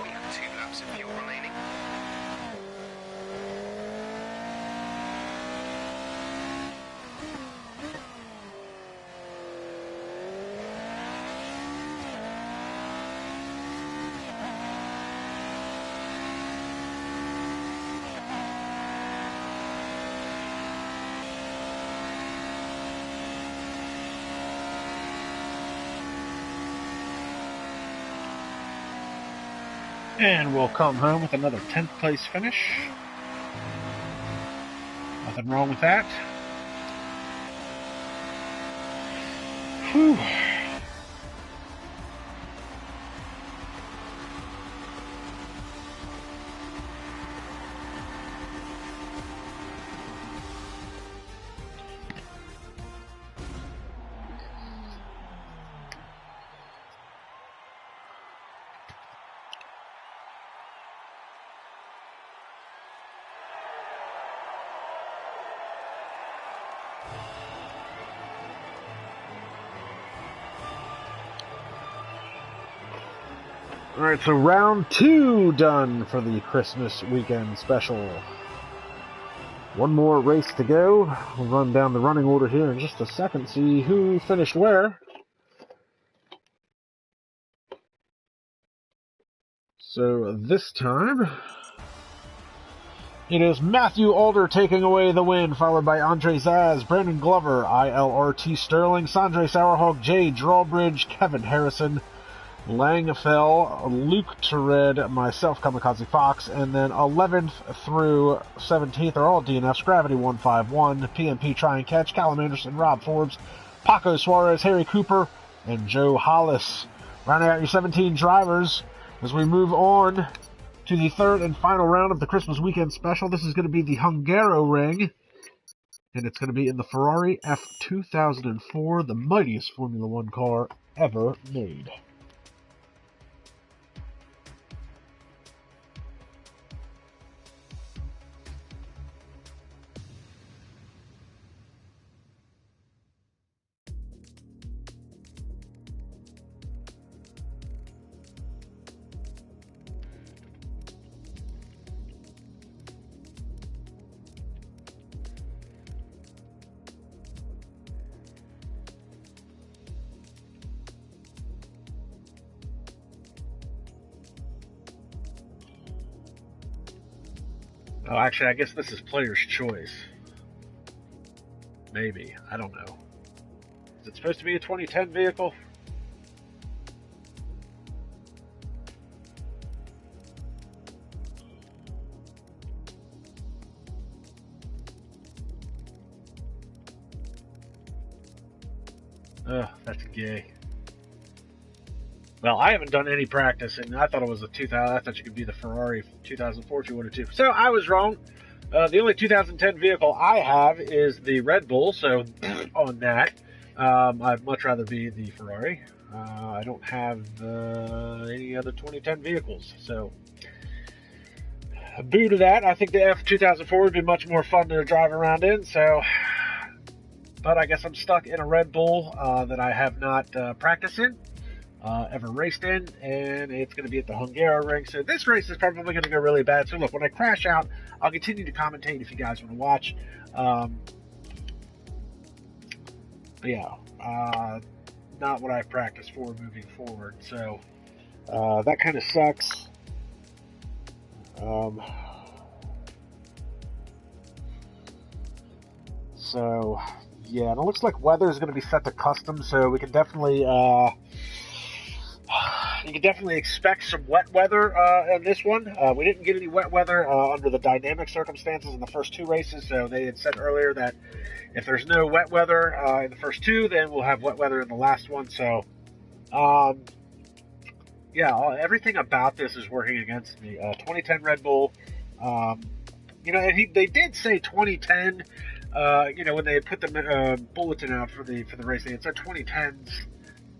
We have 2 laps of fuel remaining. And we'll come home with another 10th place finish. Nothing wrong with that. Whew. All right, so round 2 done for the Christmas weekend special. One more race to go. We'll run down the running order here in just a second, see who finished where. So this time, It is Matthew Alder taking away the win, followed by Andre Zaz, Brandon Glover, ILRT Sterling, Sanjay Sourhawk, Jay Drawbridge, Kevin Harrison, Langfell, Luke Tered, myself, KAMIKAZE-FOX, and then 11th through 17th are all DNFs. Gravity 151, PMP Try and Catch, Callum Anderson, Rob Forbes, Paco Suarez, Harry Cooper, and Joe Hollis. Rounding out your 17 drivers as we move on to the third and final round of the Christmas weekend special. This is going to be the Hungaroring, and it's going to be in the Ferrari F2004, the mightiest Formula One car ever made. Oh, actually, I guess this is player's choice. Maybe. I don't know. Is it supposed to be a 2010 vehicle? Ugh, that's gay. Well, I haven't done any practice, and I thought it was a 2000. I thought you could be the Ferrari 2004 if you wanted to. So I was wrong. The only 2010 vehicle I have is the Red Bull. So on that, I'd much rather be the Ferrari. I don't have any other 2010 vehicles. So boo to that. I think the F2004 would be much more fun to drive around in. So, but I guess I'm stuck in a Red Bull that I have not practiced in. Ever raced in, and it's going to be at the Hungaroring. So this race is probably going to go really bad. So look, when I crash out, I'll continue to commentate if you guys want to watch. But yeah, not what I practiced for moving forward. So that kind of sucks. So yeah, and it looks like weather is going to be set to custom, so we can definitely you can definitely expect some wet weather in this one. We didn't get any wet weather under the dynamic circumstances in the first two races, so they had said earlier that if there's no wet weather in the first two, then we'll have wet weather in the last one. So, yeah, everything about this is working against me. 2010 Red Bull, you know, and they did say 2010. You know, when they had put the bulletin out for the race, it said 2010's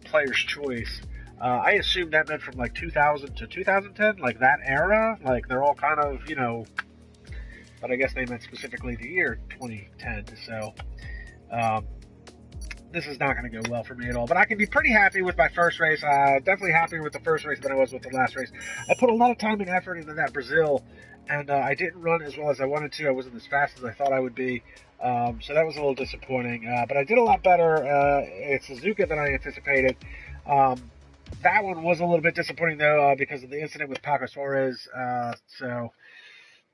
player's choice. I assumed that meant from like 2000 to 2010, like that era. Like they're all kind of, you know, but I guess they meant specifically the year 2010. So this is not going to go well for me at all. But I can be pretty happy with my first race. Definitely happier with the first race than I was with the last race. I put a lot of time and effort into that Brazil, and I didn't run as well as I wanted to. I wasn't as fast as I thought I would be. So that was a little disappointing. But I did a lot better at Suzuka than I anticipated. That one was a little bit disappointing though because of the incident with Paco Suarez. So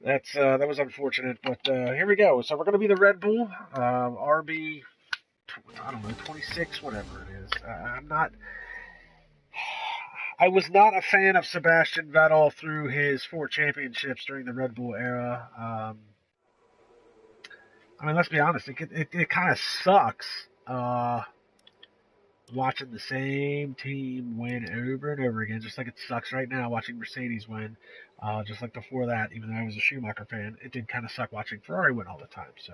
that's that was unfortunate. But here we go. So we're going to be the Red Bull RB. I don't know, 26, whatever it is. I was not a fan of Sebastian Vettel through his 4 championships during the Red Bull era. I mean, let's be honest. It kind of sucks. Watching the same team win over and over again, just like it sucks right now watching Mercedes win. Just like before that, even though I was a Schumacher fan, it did kind of suck watching Ferrari win all the time. So,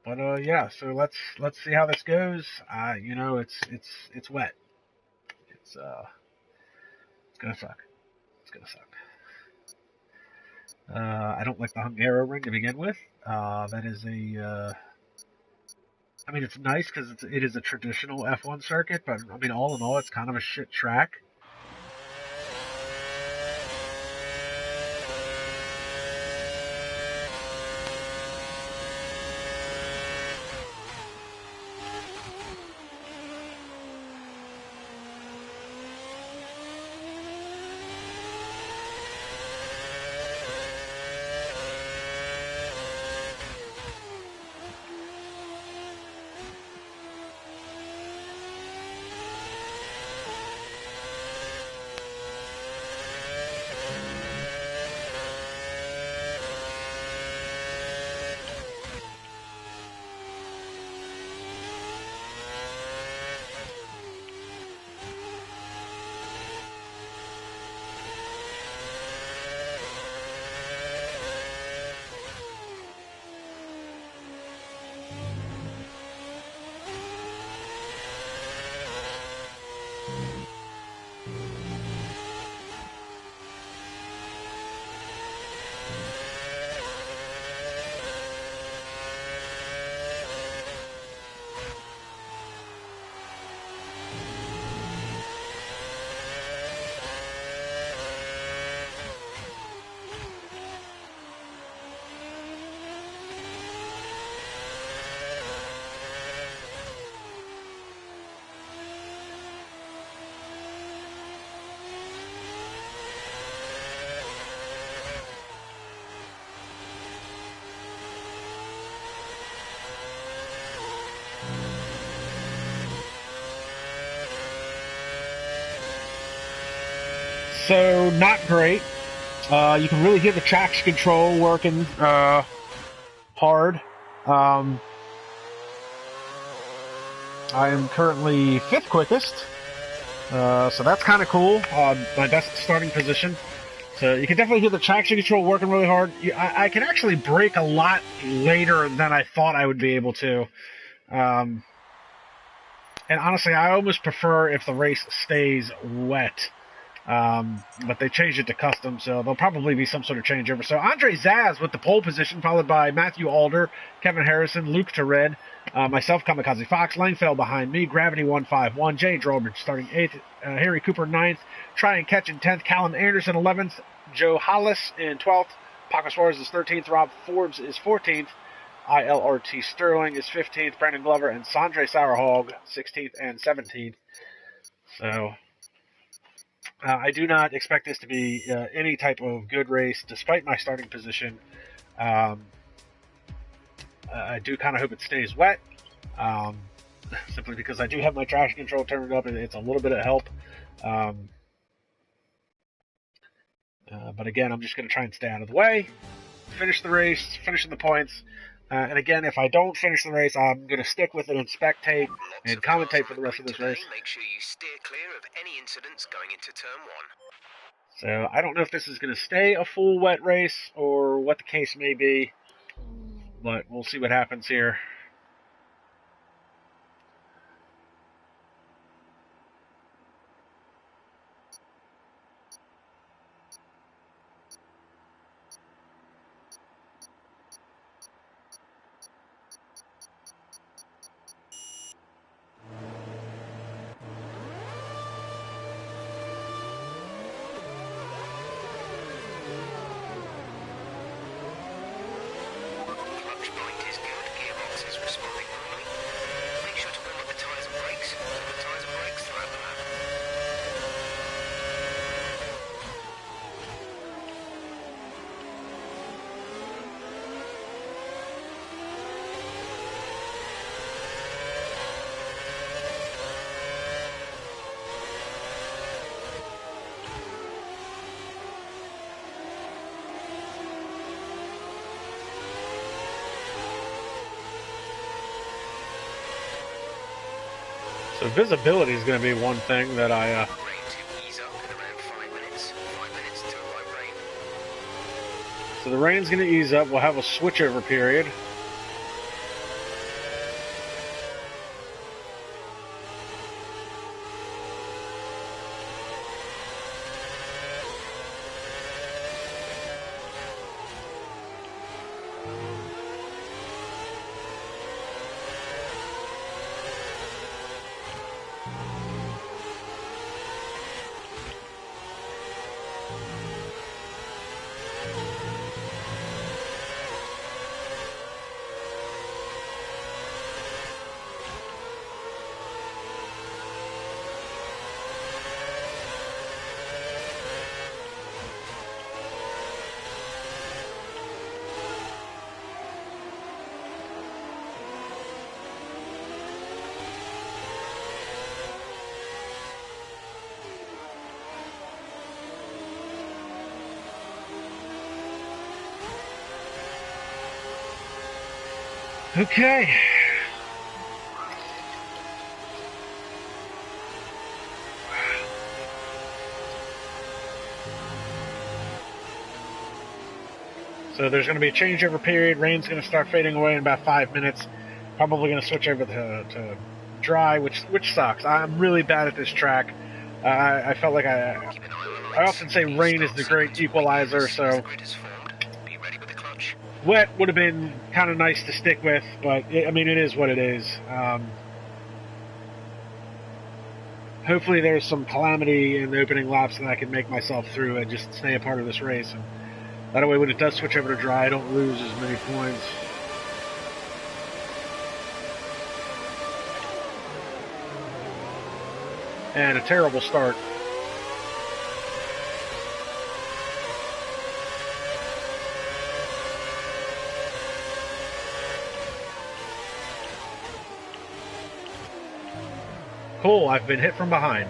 but yeah. So let's see how this goes. You know, it's wet. It's gonna suck. It's gonna suck. I don't like the Hungaroring to begin with. That is a I mean, it's nice because it is a traditional F1 circuit, but I mean, all in all, it's kind of a shit track. So not great. You can really hear the traction control working hard. I am currently 5th quickest, so that's kind of cool. My best starting position. So you can definitely hear the traction control working really hard. I can actually brake a lot later than I thought I would be able to. And honestly, I almost prefer if the race stays wet. But they changed it to custom, so there'll probably be some sort of changeover. So Andre Zaz with the pole position, followed by Matthew Alder, Kevin Harrison, Luke Tered, myself, Kamikaze-FOX, Langfeld behind me, Gravity 151, Jay Drobridge starting 8th, Harry Cooper 9th, Try and Catch in 10th, Callum Anderson 11th, Joe Hollis in 12th, Paco Suarez is 13th, Rob Forbes is 14th, ILRT Sterling is 15th, Brandon Glover and Sandre Sauerhog 16th and 17th. So I do not expect this to be any type of good race, despite my starting position. I do kind of hope it stays wet, simply because I do have my traction control turned up, and it's a little bit of help. But again, I'm just going to try and stay out of the way, finish the race, finishing the points. And again, if I don't finish the race, I'm going to stick with it and spectate and commentate for the rest of this race. Make sure you steer clear of any incidents going into turn 1. So I don't know if this is going to stay a full wet race or what the case may be, but we'll see what happens here. So visibility is going to be one thing that I... So the rain's going to ease up. We'll have a switchover period. Okay. So there's going to be a changeover period. Rain's going to start fading away in about 5 minutes. Probably going to switch over to dry, which sucks. I'm really bad at this track. I felt like I often say rain is the great equalizer, so wet would have been kind of nice to stick with, but I mean, it is what it is. Hopefully there's some calamity in the opening laps and I can make myself through and just stay a part of this race. And that way, when it does switch over to dry, I don't lose as many points. And a terrible start. Cool, I've been hit from behind.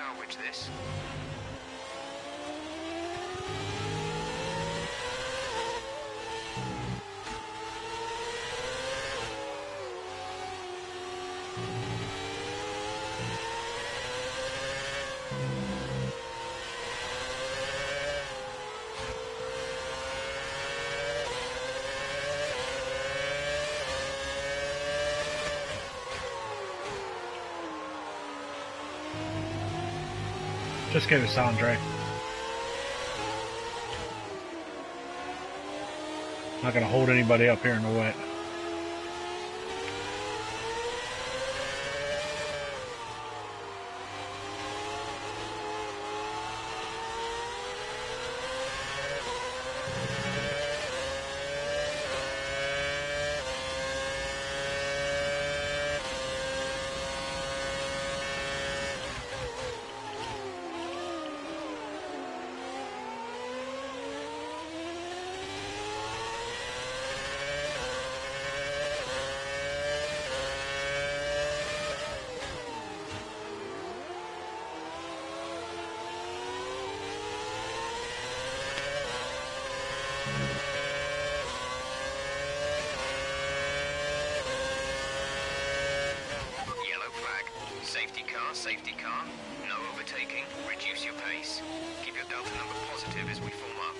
salvage this. Just give it Sandro. Not going to hold anybody up here in the wet. Safety car, no overtaking, reduce your pace, keep your delta number positive as we form up.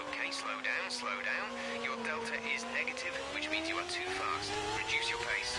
Okay, slow down. Your delta is negative, which means you are too fast. Reduce your pace.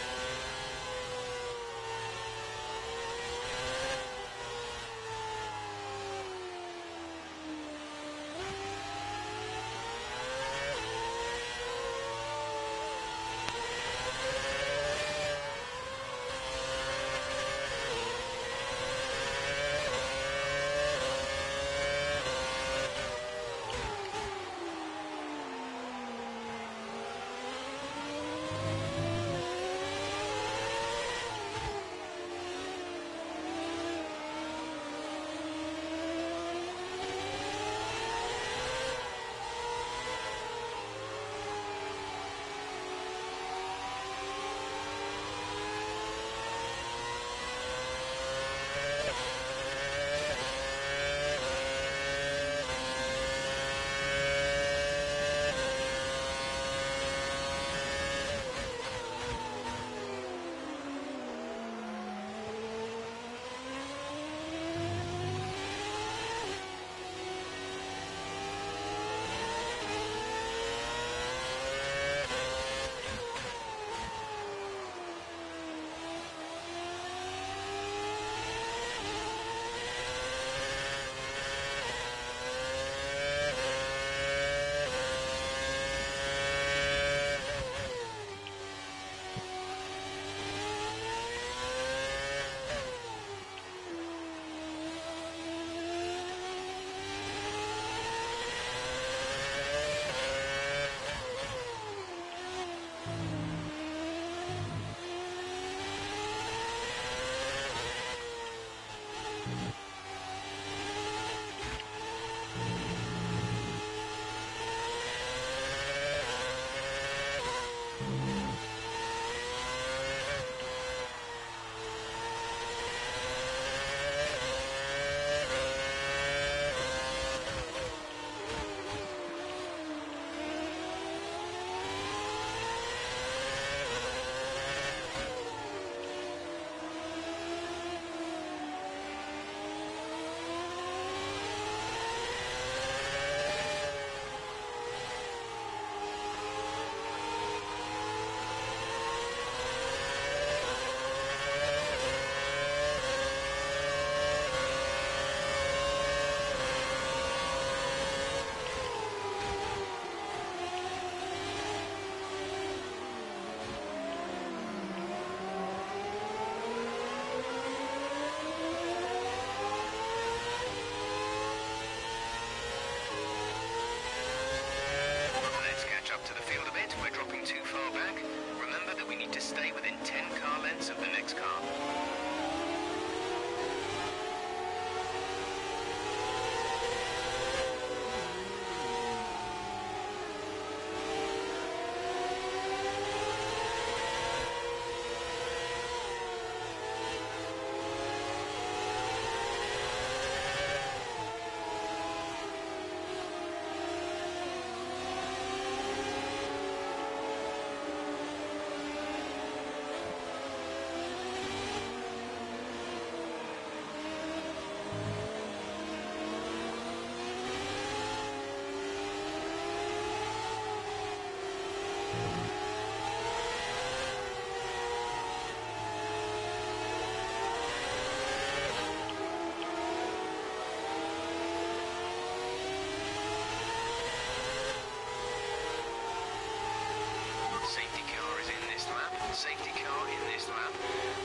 safety car in this lap.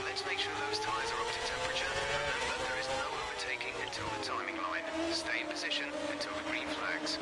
Let's make sure those tyres are up to temperature. Remember, there is no overtaking until the timing line. Stay in position until the green flags.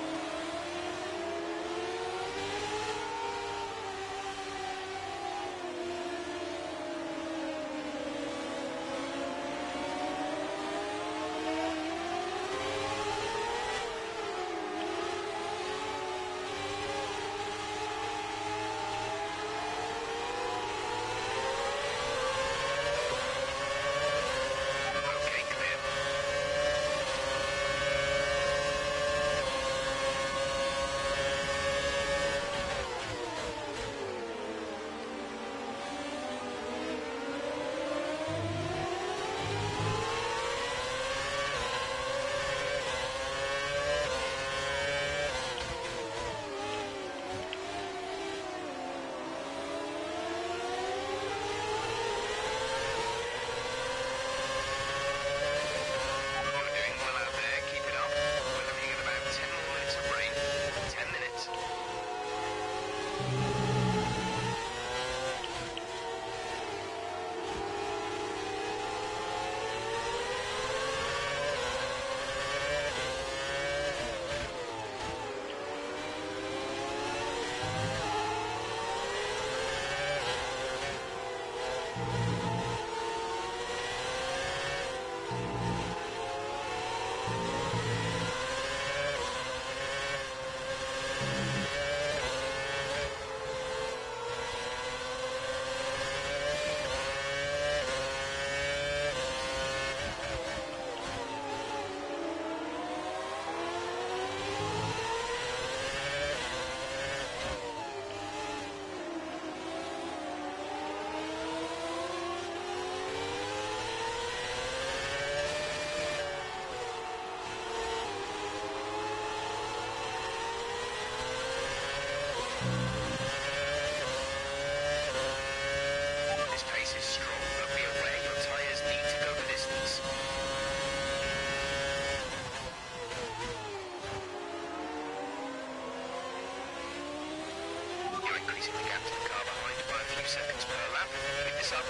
Seconds per lap. Keep this up.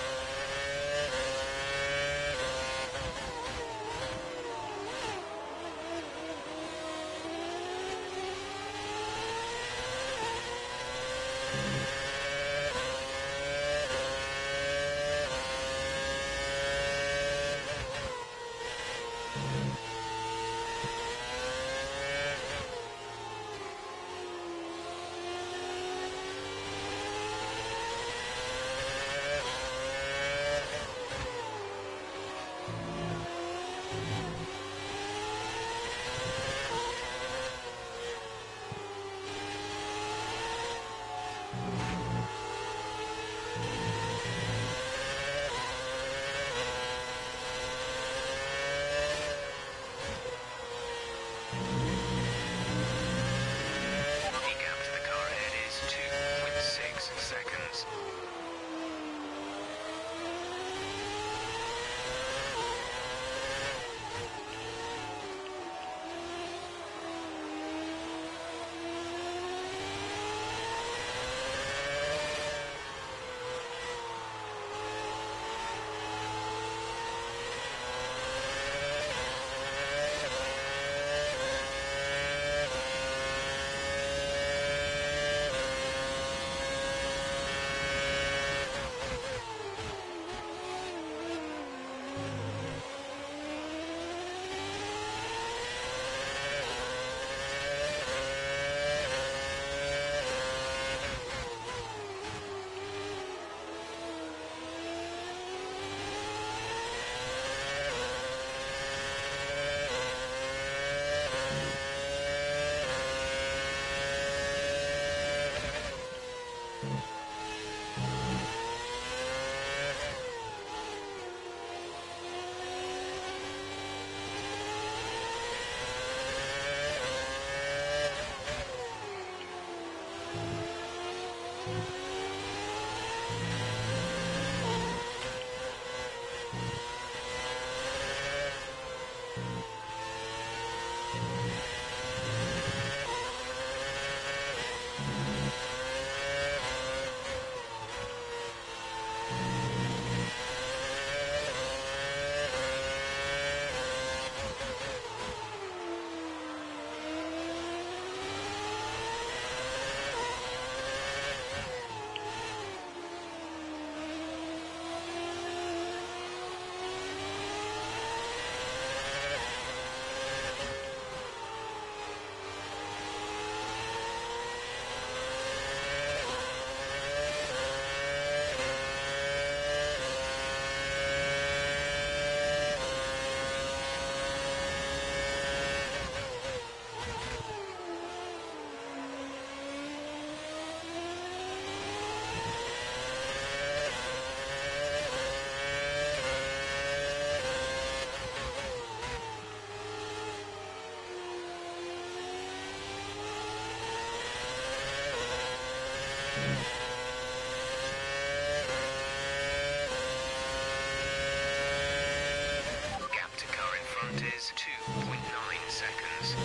0.9 seconds.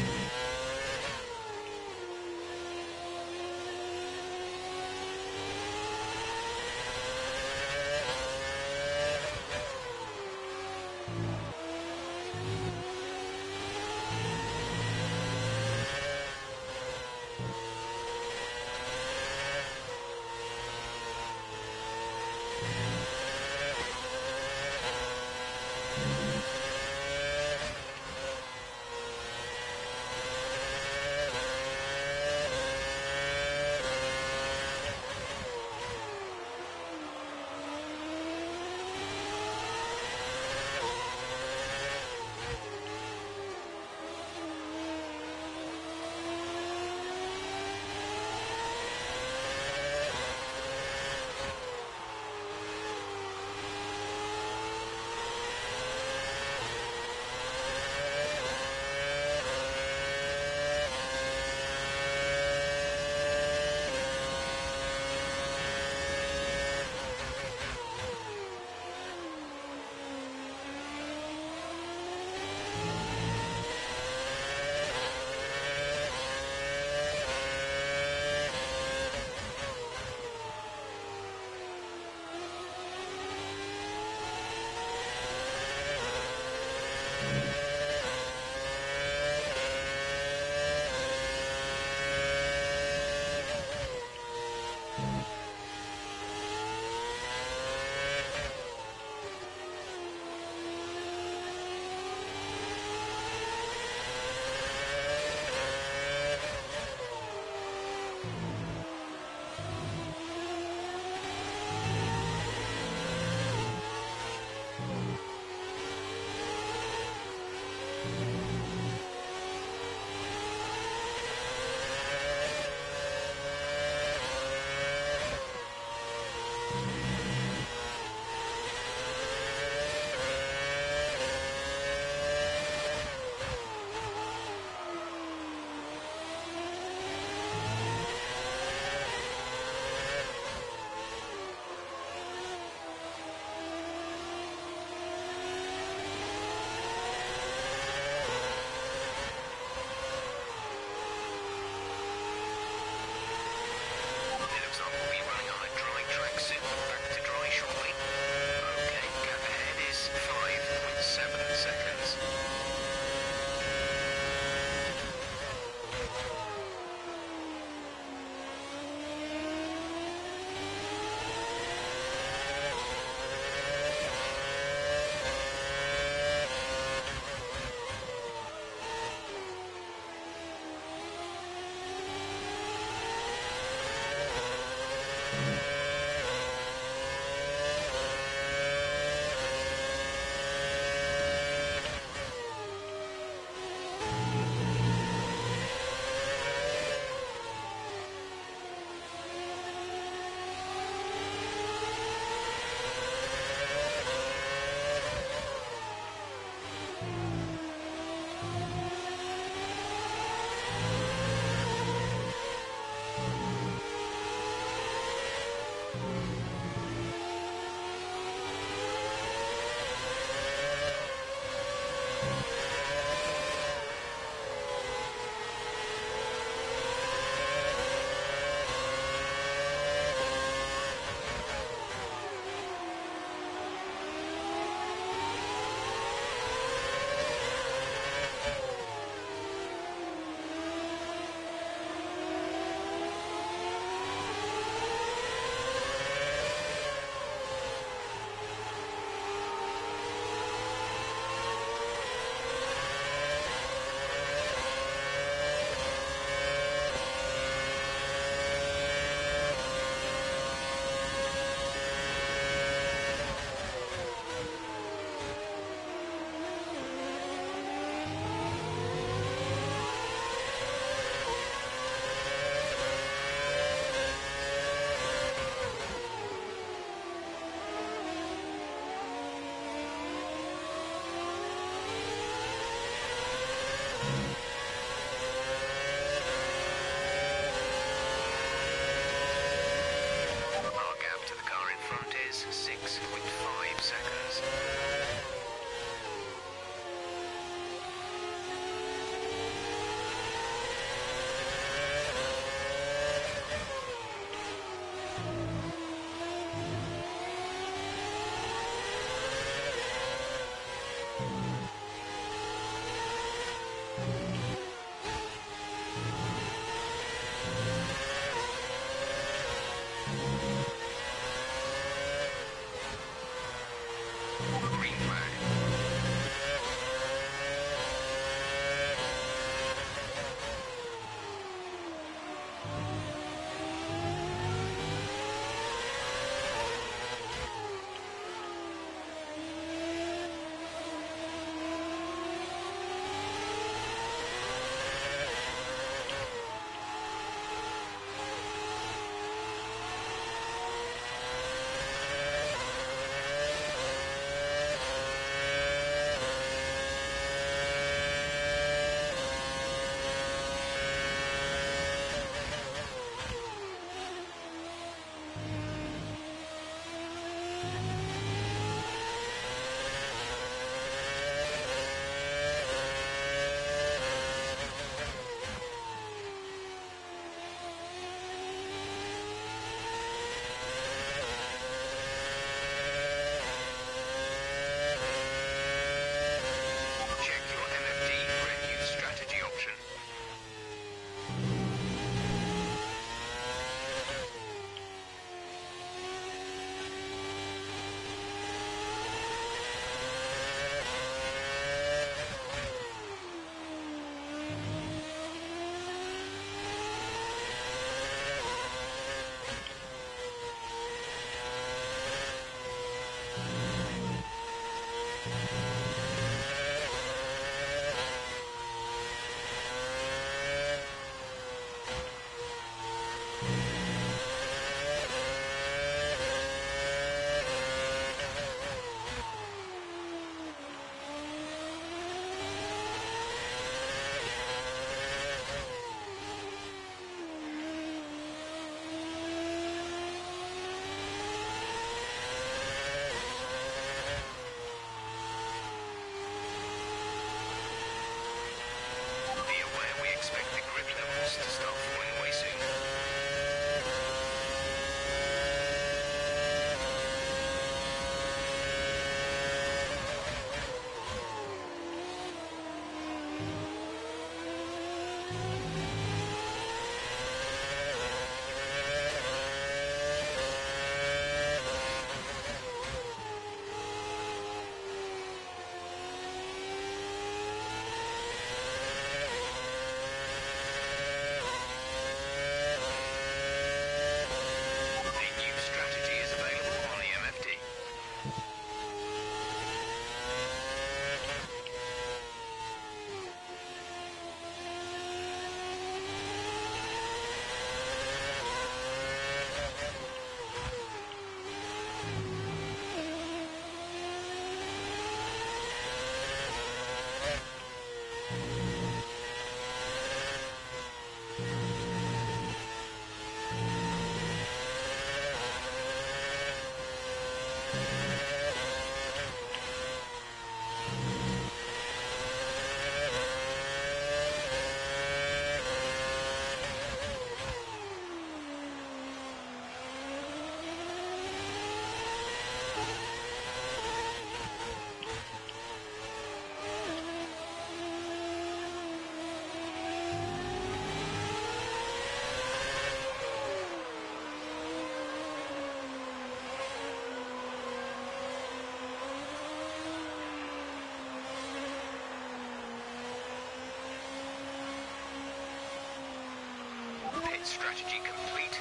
Pit strategy complete.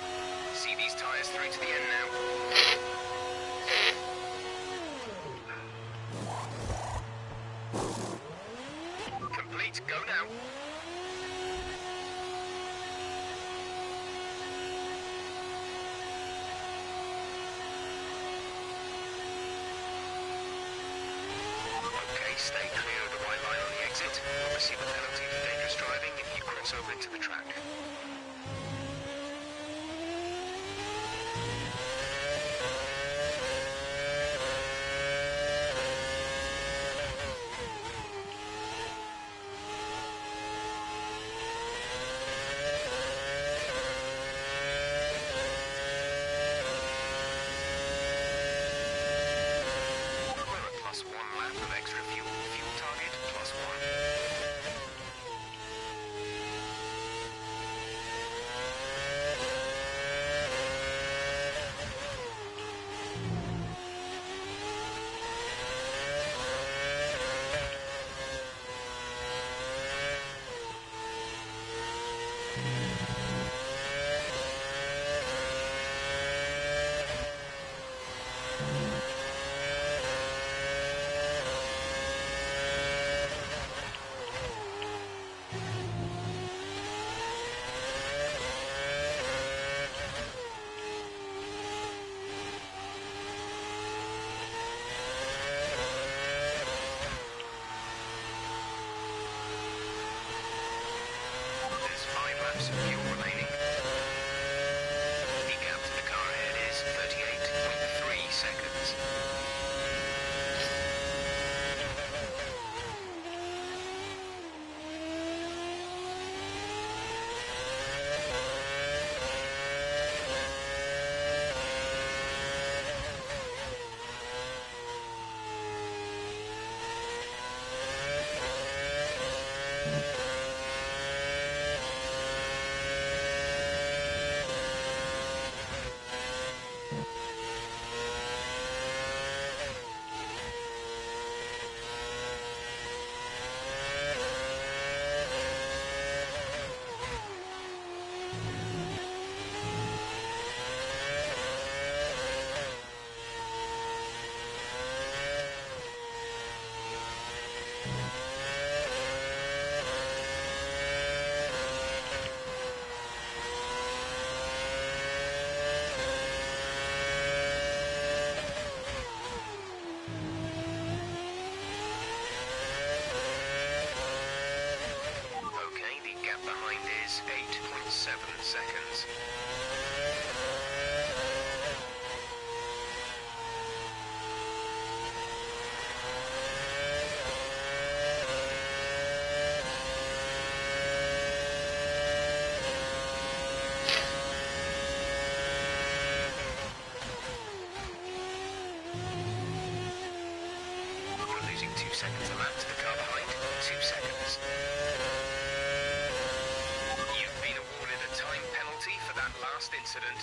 See these tyres through to the end now. Complete, go now. Okay, stay clear of the white line on the exit. You'll receive a penalty for dangerous driving if you cross over into the track. Plus 1 lap of extra fuel. Fuel target plus 1. There's 5 laps of fuel remaining. The gap to the car ahead is 38.3 seconds. Okay, the gap behind is 8.7 seconds. We're losing 2 seconds a lap to the car behind. 2 seconds. You've been awarded a time penalty for that last incident.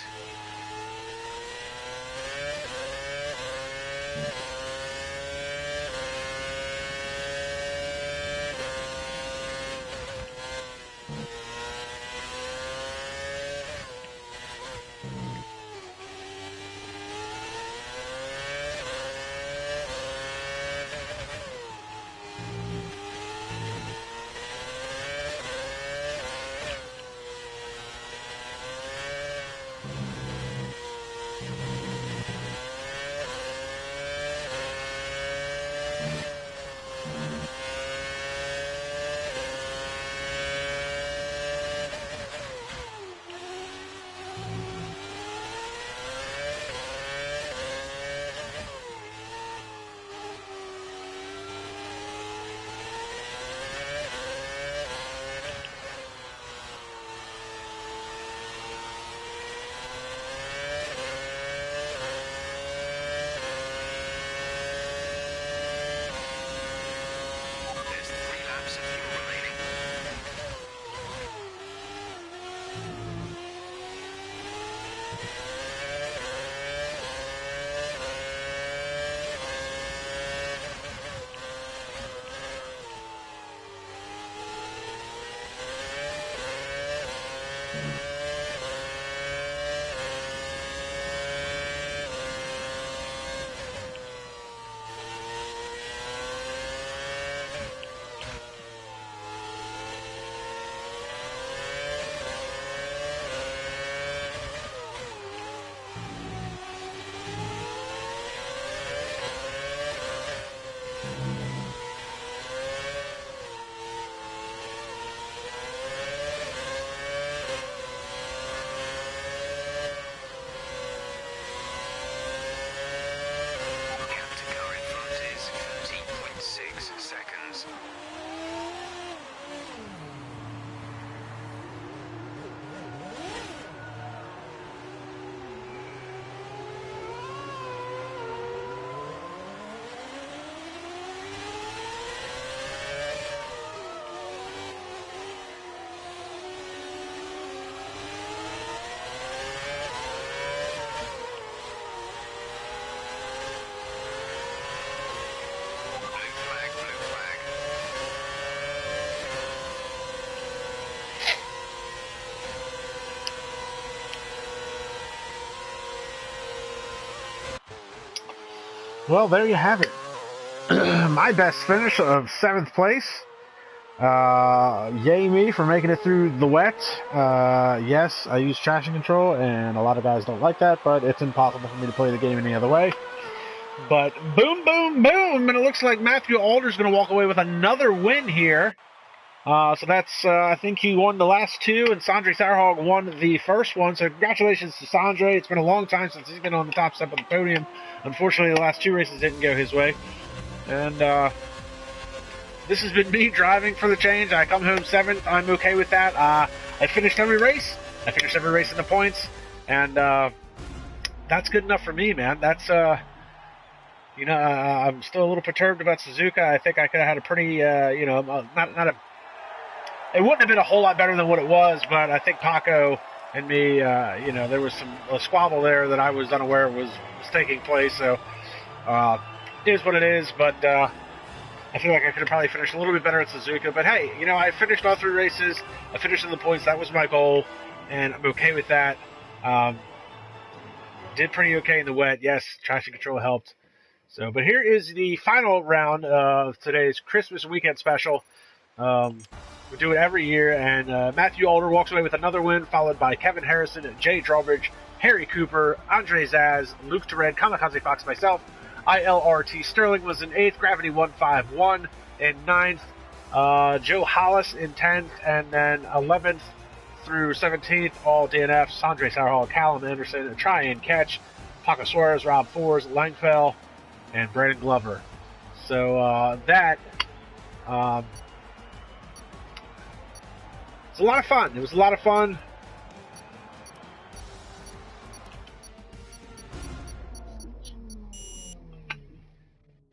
Well, there you have it. My best finish of 7th place. Yay me for making it through the wet. Yes, I use traction control, and a lot of guys don't like that, but it's impossible for me to play the game any other way. But boom, boom, boom, and it looks like Matthew Alder's going to walk away with another win here. So that's, I think he won the last 2, and Sandro Racing won the first one. So congratulations to Sandro. It's been a long time since he's been on the top step of the podium. Unfortunately, the last 2 races didn't go his way. And this has been me driving for the change. I come home 7th. I'm okay with that. I finished every race. I finished every race in the points. And that's good enough for me, man. That's, you know, I'm still a little perturbed about Suzuka. I think I could have had a pretty, you know, it wouldn't have been a whole lot better than what it was, but I think Paco and me, you know, there was a squabble there that I was unaware was taking place. So it is what it is, but I feel like I could have probably finished a little bit better at Suzuka. But hey, you know, I finished all 3 races. I finished in the points. That was my goal, and I'm okay with that. Did pretty okay in the wet. Yes, traction control helped. So, but here is the final round of today's Christmas weekend special. We do it every year, and Matthew Alder walks away with another win, followed by Kevin Harrison, Jay Drawbridge, Harry Cooper, Andre Zaz, Luke Tered, KAMIKAZE-FOX, myself. ILRT Sterling was in 8th, Gravity 151 in 9th, Joe Hollis in 10th, and then 11th through 17th, all DNF, Sandro Racing, Callum Anderson, Try and Catch, Paco Suarez, Rob Fours, Langfell, and Brandon Glover. So that it's a lot of fun. It was a lot of fun.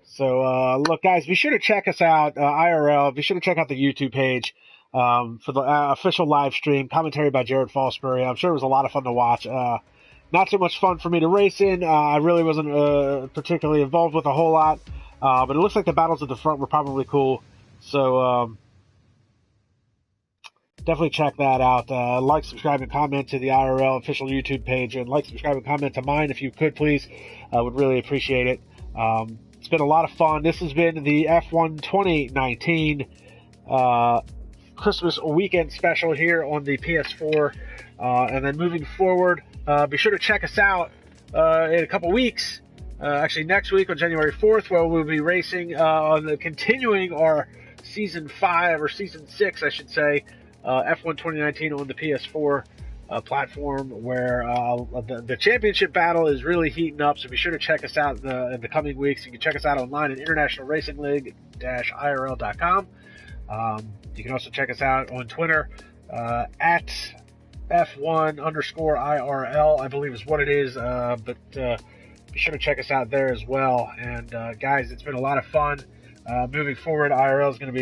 So, look, guys, be sure to check us out, IRL. Be sure to check out the YouTube page for the official live stream, commentary by Jared Fosbury. I'm sure it was a lot of fun to watch. Not so much fun for me to race in. I really wasn't particularly involved with a whole lot. But it looks like the battles at the front were probably cool. So, definitely check that out. Like, subscribe, and comment to the IRL official YouTube page. And like, subscribe, and comment to mine if you could, please. I would really appreciate it. It's been a lot of fun. This has been the F1 2019 Christmas weekend special here on the PS4. And then moving forward, be sure to check us out in a couple weeks. Actually, next week on January 4th, where we'll be racing continuing our Season 5, or Season 6, I should say, F1 2019 on the PS4 platform, where the championship battle is really heating up. So be sure to check us out in the coming weeks. You can check us out online at International Racing League-IRL.com. You can also check us out on Twitter at F1_IRL, I believe is what it is. But be sure to check us out there as well. And guys, it's been a lot of fun. Moving forward, IRL is going to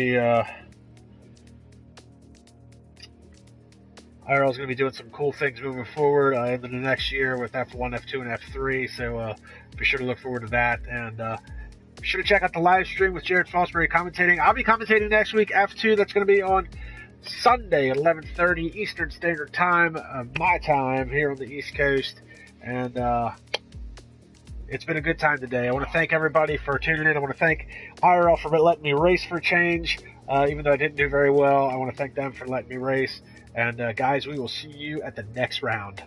be doing some cool things moving forward into the next year with F1, F2, and F3. So be sure to look forward to that. And be sure to check out the live stream with Jared Fosbury commentating. I'll be commentating next week, F2. That's going to be on Sunday at 11:30 Eastern Standard Time, my time here on the East Coast. And it's been a good time today. I want to thank everybody for tuning in. I want to thank IRL for letting me race for change. Even though I didn't do very well, I want to thank them for letting me race. And guys, we will see you at the next round.